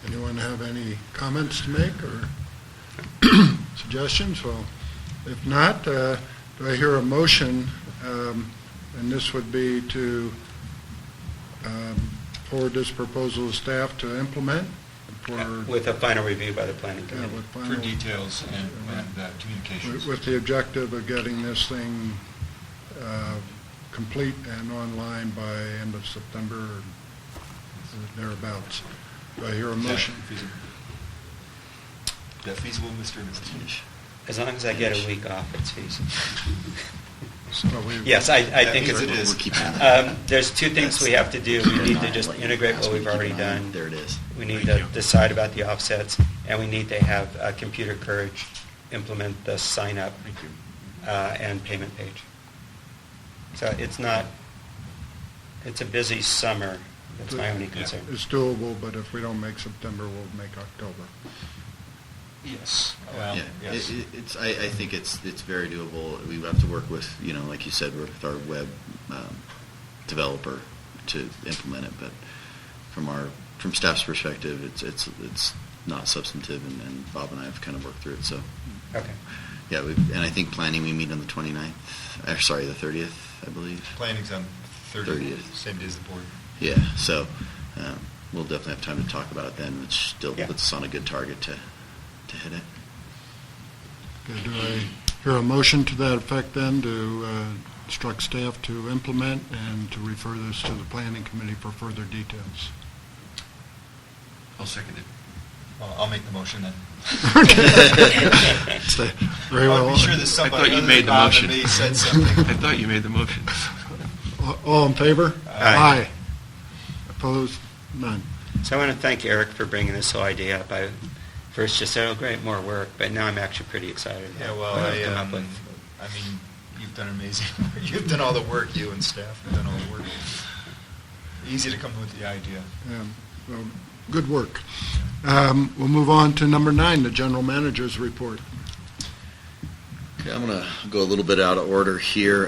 Anyone have any comments to make or suggestions? Well, if not, do I hear a motion, and this would be to forward this proposal to staff to implement for, With a final review by the planning yeah, committee. with For final, details and communications. with the objective of getting this thing complete and online by end of September or thereabouts. Do I hear a motion? Is that feasible, Mr. Mr. As long as I get a week off, it's feasible. Well, we- Yes, I think means it's. it is. We're keeping that. There's two things we have to do. We need to just integrate what we've already done. There it is. We need to decide about the offsets, and we need to have Computer Courage implement the sign-up and payment page. So it's a busy summer. That's my only concern. It's doable, but if we don't make September, we'll make October. Yes. Well, Yeah, yes. I think it's very doable. We have to work with, like you said, with our web developer to implement it. But from staff's perspective, it's not substantive, and Bob and I have kind of worked through it. So Okay. yeah, and I think planning we meet on the 29th. Sorry, the 30th, I believe. Planning's on 30th. same day as the board. Yeah, so we'll definitely have time to talk about it then, which still Yeah. puts us on a good target to hit it. Okay, do I hear a motion to that effect then, to instruct staff to implement and to refer this to the planning committee for further details? I'll second it. Well, I'll make the motion then. Stay- Very well. I'll be sure that I somebody thought you other made than the Bob and motion. me said something. I thought you made the motion. All in favor? Aye. Opposed? None. So I want to thank Eric for bringing this whole idea up. I first just said, oh, great, more work, but now I'm actually pretty excited about Yeah, well, what I've come up with. I mean, you've done amazing. You've done all the work, you and staff have done all the work. Easy to come up with the idea. Well, good work. We'll move on to number 9, the general manager's report. Okay, I'm going to go a little bit out of order here.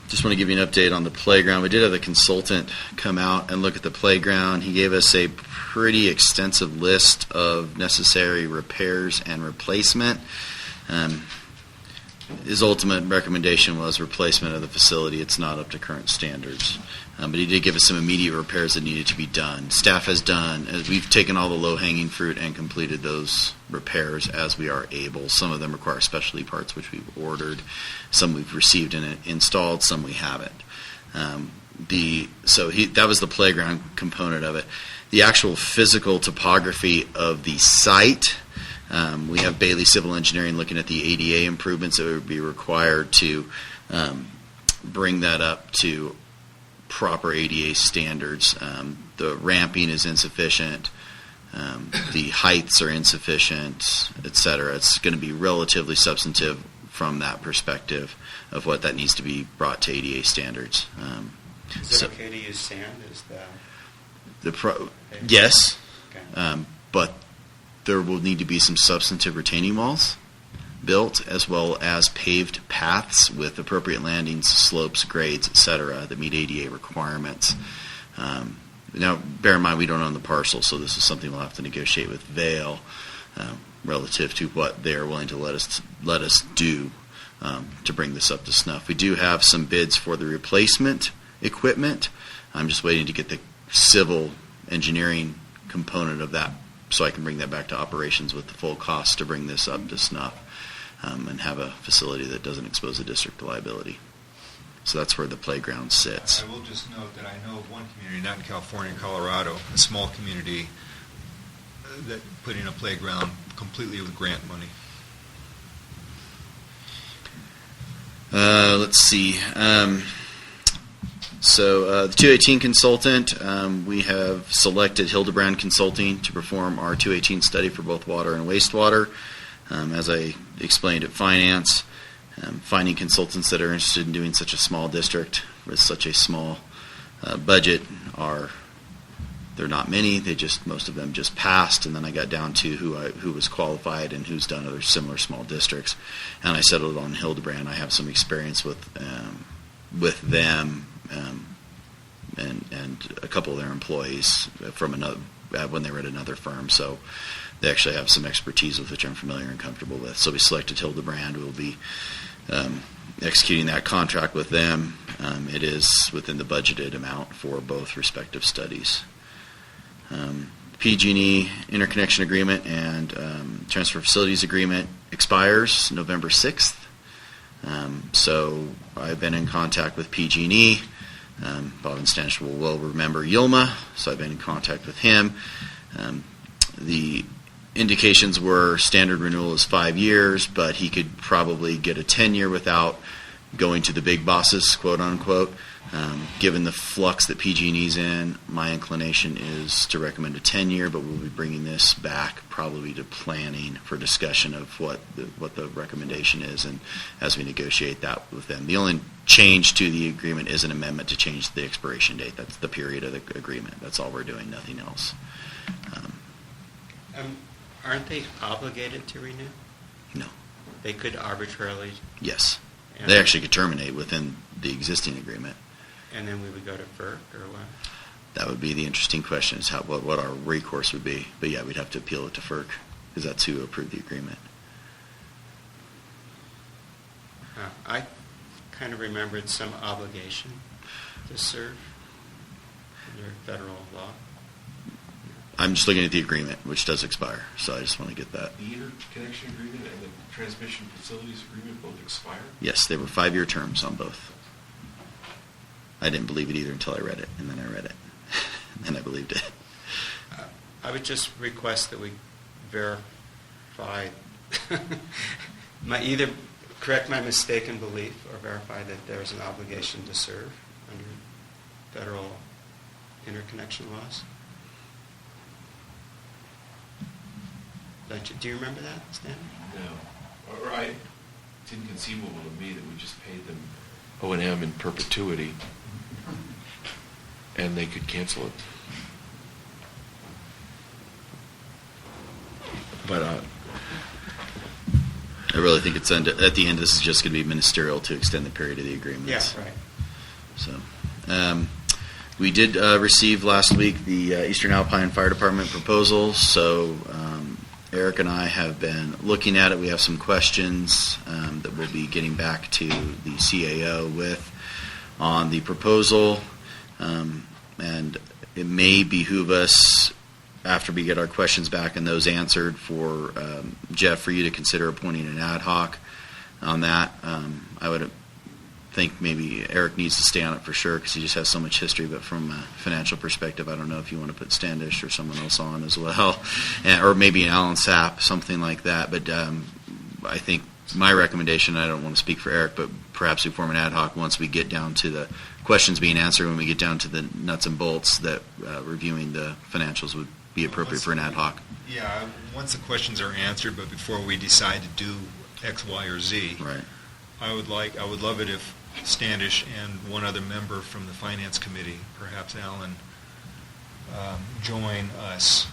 Just want to give you an update on the playground. We did have a consultant come out and look at the playground. He gave us a pretty extensive list of necessary repairs and replacement. His ultimate recommendation was replacement of the facility. It's not up to current standards. But he did give us some immediate repairs that needed to be done. Staff has done, we've taken all the low-hanging fruit and completed those repairs as we are able. Some of them require specialty parts, which we've ordered. Some we've received and installed, some we haven't. That was the playground component of it. The actual physical topography of the site, we have Bailey Civil Engineering looking at the ADA improvements that would be required to bring that up to proper ADA standards. The ramping is insufficient. The heights are insufficient, et cetera. It's going to be relatively substantive from that perspective of what that needs to be brought to ADA standards. Is it okay to use sand as the... Yes, Okay. but there will need to be some substantive retaining walls built, as well as paved paths with appropriate landings, slopes, grades, etc., that meet ADA requirements. Now, bear in mind, we don't own the parcel, so this is something we'll have to negotiate with Vail relative to what they're willing to let us do to bring this up to snuff. We do have some bids for the replacement equipment. I'm just waiting to get the civil engineering component of that so I can bring that back to operations with the full cost to bring this up to snuff and have a facility that doesn't expose the district to liability. So that's where the playground sits. I will just note that I know of one community, not in California, Colorado, a small community that put in a playground completely with grant money. Let's see. So the 218 consultant, we have selected Hildebrand Consulting to perform our 218 study for both water and wastewater. As I explained at Finance, finding consultants that are interested in doing such a small district with such a small budget are They're not many. Most of them just passed, and then I got down to who was qualified and who's done other similar small districts, and I settled on Hildebrand. I have some experience with them and a couple of their employees from another when they were at another firm. So they actually have some expertise with which I'm familiar and comfortable with. So we selected Hildebrand. We'll be executing that contract with them. It is within the budgeted amount for both respective studies. PG&E interconnection agreement and transfer facilities agreement expires November 6th. So I've been in contact with PG&E. Bob and Stanish will remember Yilma, so I've been in contact with him. The indications were standard renewal is 5 years, but he could probably get a 10-year without going to the big bosses, quote unquote. Given the flux that PG&E's in, my inclination is to recommend a 10-year, but we'll be bringing this back probably to planning for discussion of what the recommendation is, and as we negotiate that with them. The only change to the agreement is an amendment to change the expiration date. That's the period of the agreement. That's all we're doing, nothing else. Aren't they obligated to renew? No. They could arbitrarily. Yes. They actually could terminate within the existing agreement. And then we would go to FERC, or what? That would be the interesting question, is what our recourse would be. But yeah, we'd have to appeal it to FERC, because that's who approved the agreement. I kind of remembered some obligation to serve under federal law. I'm just looking at the agreement, which does expire, so I just want to get that. The interconnection agreement and the transmission facilities agreement both expire? Yes, they were 5-year terms on both. I didn't believe it either until I read it, and then I read it, and I believed it. I would just request that we verify, either correct my mistaken belief or verify that there's an obligation to serve under federal interconnection laws. Do you remember that, Stan? No. Or it's inconceivable to me that we just paid them O&M in perpetuity and they could cancel it. But I really think at the end this is just going to be ministerial to extend the period of the agreements. Yeah, right. So, we did receive last week the Eastern Alpine Fire Department proposal. So Eric and I have been looking at it. We have some questions that we'll be getting back to the CAO with on the proposal. And it may behoove us, after we get our questions back and those answered, for Jeff, for you to consider appointing an ad hoc on that. I would think maybe Eric needs to stay on it for sure because he just has so much history, but from a financial perspective, I don't know if you want to put Standish or someone else on as well, or maybe an Alan Sapp, something like that. But I think my recommendation, I don't want to speak for Eric, but perhaps we form an ad hoc once we get down to the questions being answered, when we get down to the nuts and bolts, that reviewing the financials would be appropriate for an ad hoc. Yeah, once the questions are answered, but before we decide to do X, Y, or Z, right. I would love it if Standish and one other member from the Finance Committee, perhaps Alan, join us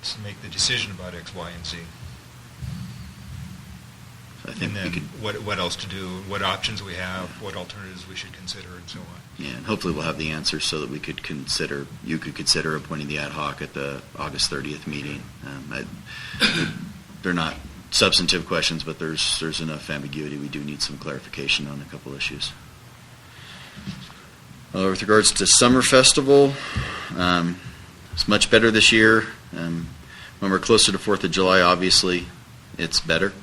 to make the decision about X, Y, and Z. I think and then what else to do, what options we have, what alternatives we should consider, and so on. Yeah, and hopefully we'll have the answers so that you could consider appointing the ad hoc at the August 30th meeting. They're not substantive questions, but there's enough ambiguity. We do need some clarification on a couple issues. With regards to Summer Festival, it's much better this year. When we're closer to 4th of July, obviously, it's better.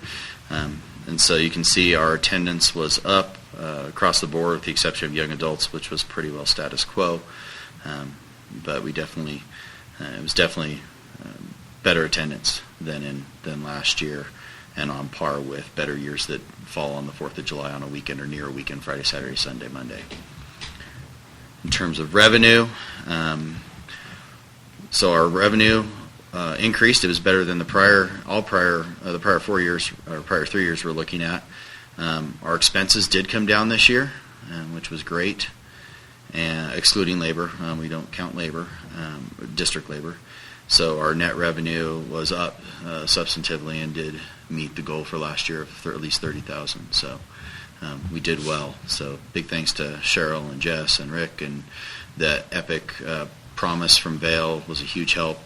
And so you can see our attendance was up across the board, with the exception of young adults, which was pretty well status quo. But we definitely, it was definitely better attendance than last year, and on par with better years that fall on the 4th of July on a weekend or near a weekend, Friday, Saturday, Sunday, Monday. In terms of revenue, so our revenue increased. It was better than the prior 4 years, or prior 3 years we're looking at. Our expenses did come down this year, which was great. and excluding labor. We don't count labor, district labor. So our net revenue was up substantively and did meet the goal for last year of at least 30,000. So we did well. So big thanks to Cheryl and Jess and Rick, and that epic promise from Vail was a huge help.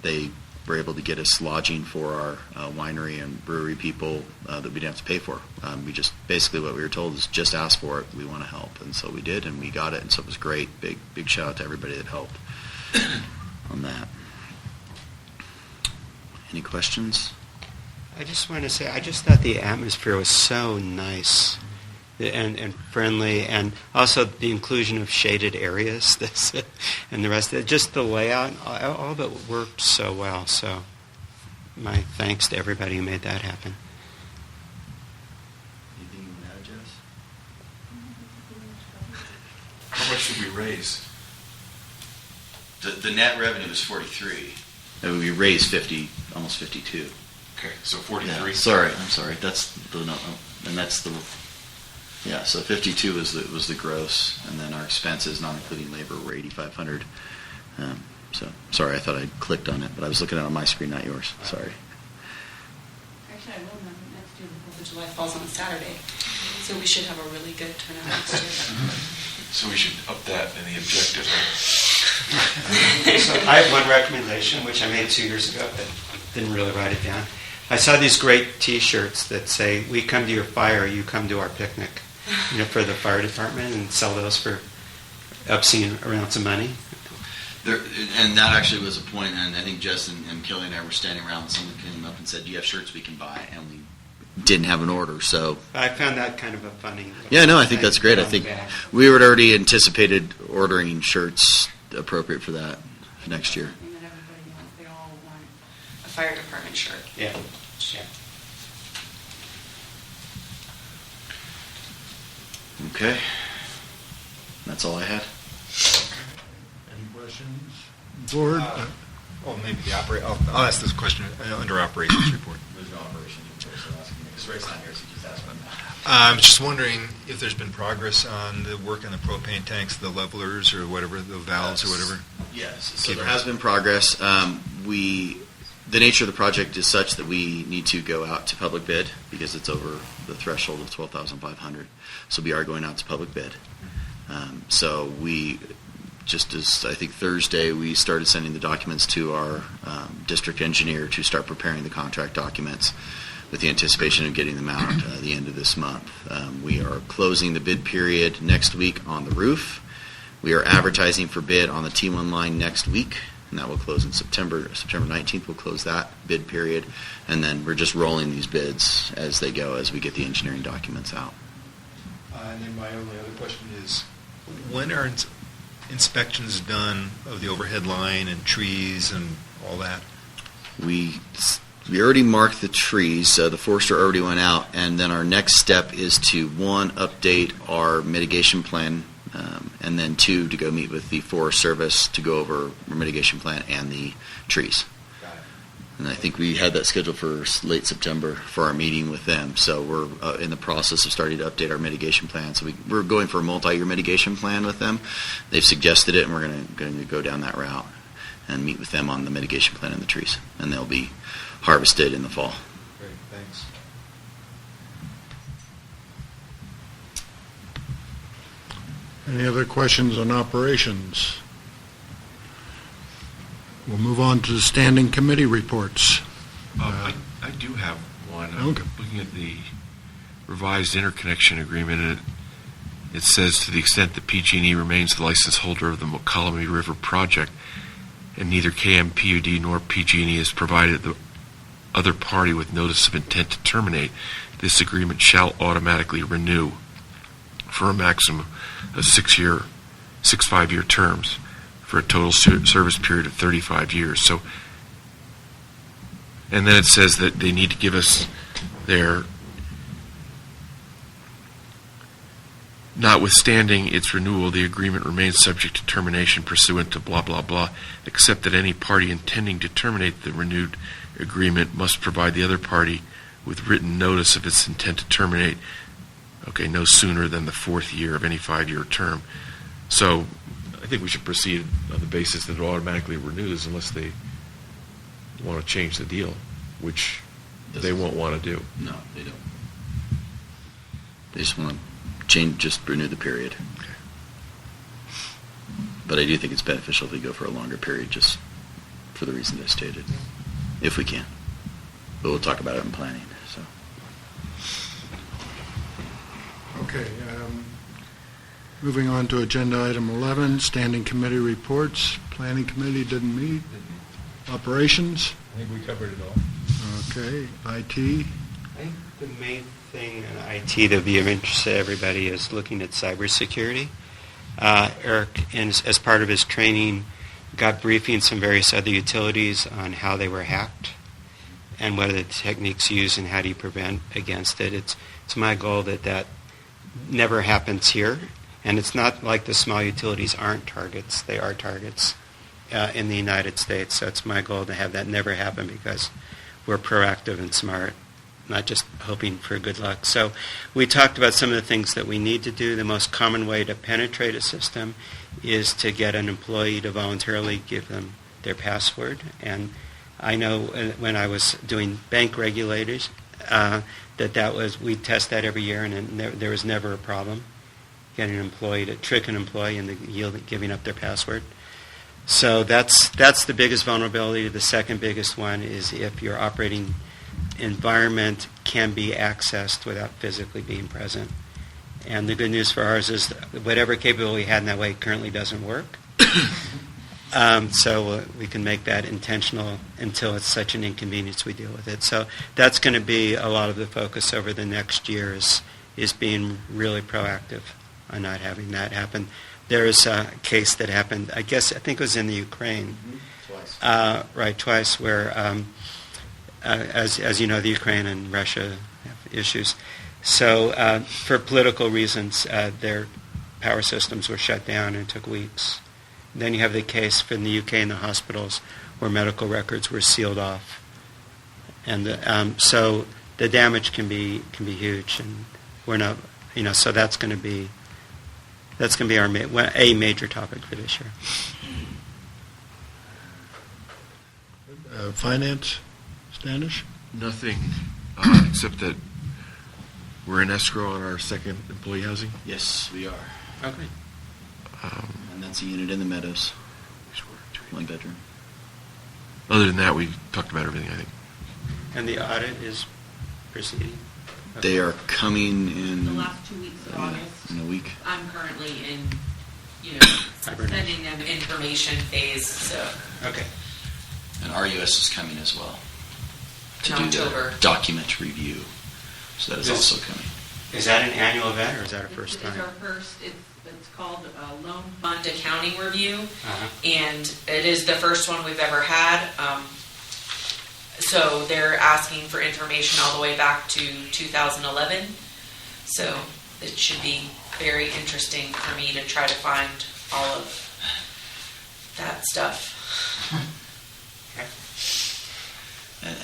They were able to get us lodging for our winery and brewery people that we didn't have to pay for. We just, basically what we were told is just ask for it, we want to help. And so we did, and we got it, and so it was great. Big shout out to everybody that helped on that. Any questions? I just want to say, I just thought the atmosphere was so nice and friendly, and also the inclusion of shaded areas and the rest of it. Just the layout, all of it worked so well. So my thanks to everybody who made that happen. Anything you want to add, Jess? How much did we raise? The net revenue was 43. And we raised 50, almost 52. Okay, so 43. Yeah, sorry, I'm sorry. That's the no, and that's the yeah. So 52 was the gross, and then our expenses, not including labor, were 8,500. So sorry, I thought I clicked on it, but I was looking at it on my screen, not yours. Sorry. Actually, I will remember next year the 4th of July falls on a Saturday, so we should have a really good turnout next year. So we should up that in the objective. So I have one recommendation, which I made 2 years ago, but didn't really write it down. I saw these great T-shirts that say, "We come to your fire, you come to our picnic," for the fire department, and sell those for obscene amounts of money. There, and that actually was a point, and I think Jess and Kelly and I were standing around, and someone came up and said, "Do you have shirts we can buy?" And we didn't have an order, so... I found that kind of a funny... Yeah, no, I think that's great. I think we had already anticipated ordering shirts appropriate for that next year. Something that everybody wants. They all want a fire department shirt. Yeah. Yeah. Okay. That's all I had. Any questions? Board? Maybe the I'll ask this question under operations report. There's no operations report, so asking me, because Rick's not here, so just ask him. I'm just wondering if there's been progress on the work on the propane tanks, the levelers, or whatever, the valves or whatever. Yes, so there has been progress. The nature of the project is such that we need to go out to public bid because it's over the threshold of 12,500. So we are going out to public bid. So we, just as I think Thursday, we started sending the documents to our district engineer to start preparing the contract documents with the anticipation of getting them out at the end of this month. We are closing the bid period next week on the roof. We are advertising for bid on the T1 line next week, and that will close in September. September 19th, we'll close that bid period, and then we're just rolling these bids as they go as we get the engineering documents out. And then my only other question is, when are inspections done of the overhead line and trees and all that? We already marked the trees, so the forester already went out, and then our next step is to, one, update our mitigation plan, and then two, to go meet with the Forest Service to go over our mitigation plan and the trees. Got it. And I think we had that scheduled for late September for our meeting with them. So we're in the process of starting to update our mitigation plan. So we're going for a multi-year mitigation plan with them. They've suggested it, and we're going to go down that route and meet with them on the mitigation plan and the trees. And they'll be harvested in the fall. Great, thanks. Any other questions on operations? We'll move on to the standing committee reports. I do have one. Okay. I'm looking at the revised interconnection agreement, and it says, to the extent that PG&E remains the license holder of the Mokelumne River project, and neither KMPUD nor PG&E has provided the other party with notice of intent to terminate, this agreement shall automatically renew for a maximum of 6 5-year terms for a total service period of 35 years. So, and then it says that they need to give us their, notwithstanding its renewal, the agreement remains subject to termination pursuant to blah, blah, blah, except that any party intending to terminate the renewed agreement must provide the other party with written notice of its intent to terminate, no sooner than the 4th year of any 5-year term. So I think we should proceed on the basis that it automatically renews unless they want to change the deal, which they won't want to do. No, they don't. They just want to change, just renew the period. But I do think it's beneficial if we go for a longer period, just for the reasons I stated, if we can. But we'll talk about it in planning. So. Okay, moving on to agenda item 11, standing committee reports. Planning committee didn't meet. Operations, I think we covered it all. okay. IT, I think the main thing in IT that would be of interest to everybody is looking at cybersecurity. Eric, as part of his training, got briefings from various other utilities on how they were hacked and what are the techniques used and how do you prevent against it. It's my goal that never happens here. And it's not like the small utilities aren't targets. They are targets in the United States. So it's my goal to have that never happen because we're proactive and smart, not just hoping for good luck. So we talked about some of the things that we need to do. The most common way to penetrate a system is to get an employee to voluntarily give them their password. And I know when I was doing bank regulators we test that every year, and there was never a problem getting an employee to trick an employee into giving up their password. So that's the biggest vulnerability. The second biggest one is if your operating environment can be accessed without physically being present. And the good news for ours is whatever capability we had in that way currently doesn't work. So we can make that intentional until it's such an inconvenience we deal with it. So that's going to be a lot of the focus over the next year is being really proactive on not having that happen. There is a case that happened, I think it was in the Ukraine. Twice. Right, twice, where, as you know, the Ukraine and Russia have issues. So for political reasons, their power systems were shut down and it took weeks. Then you have the case from the UK in the hospitals where medical records were sealed off. And so the damage can be huge, and we're not, so that's going to be a major topic for this year. finance, Standish? Nothing, except that we're in escrow on our second employee housing. Yes, we are. Okay. And that's a unit in the Meadows. 1 bedroom. Other than that, we talked about everything, I think. And the audit is proceeding? They are coming in The last 2 weeks of August. in a week. I'm currently in, Hibernation. sending them information phase, so Okay. And RUS is coming as well to In do October. the document review. So that is Yes. also coming. Is that an annual event, or is that our first time? It's our first, it's called Loan Fund Accounting Review, Uh-huh. and it is the first one we've ever had. So they're asking for information all the way back to 2011. So it should be very interesting for me to try to find all of that stuff. Okay.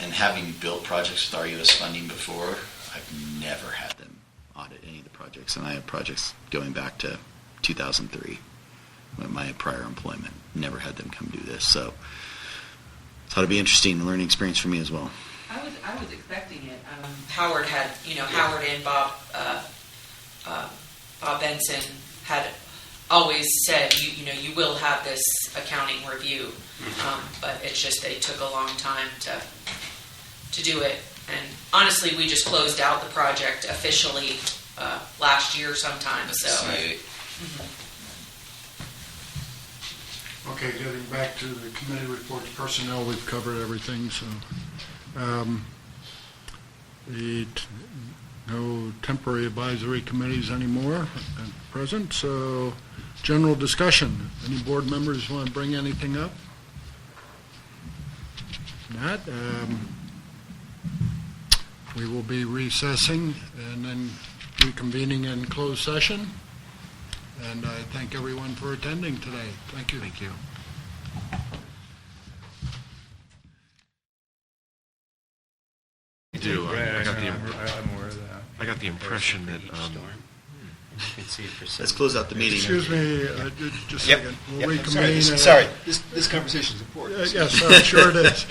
And having built projects with RUS funding before, I've never had them audit any of the projects. And I have projects going back to 2003, with my prior employment. Never had them come do this. So thought it'd be interesting, a learning experience for me as well. I was expecting it. Howard had, Howard and Bob Benson had always said, you will have this accounting review, but it's just they took a long time to do it. And honestly, we just closed out the project officially last year sometime. So. Okay, getting back to the committee reports, personnel, we've covered everything, so. No temporary advisory committees anymore at present, so general discussion. Any board members want to bring anything up? Not. We will be recessing and then reconvening in closed session. And I thank everyone for attending today. Thank you. Thank you. I do. I'm aware of that. I got the impression that You can see for some. Let's close out the meeting. Excuse me, just a Yep. second. We'll Yep. reconvene. Sorry, this conversation's important. Yes, sure it is.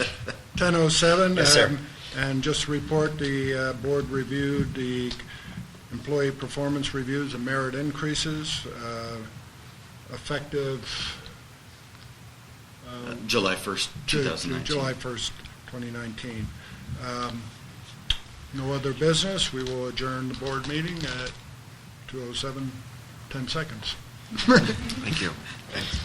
10:07. Yes, sir. And just report the board reviewed the employee performance reviews and merit increases effective July 1st, 2019. July 1st, 2019. No other business. We will adjourn the board meeting at 2:07, 10 seconds. Thank you. Thanks.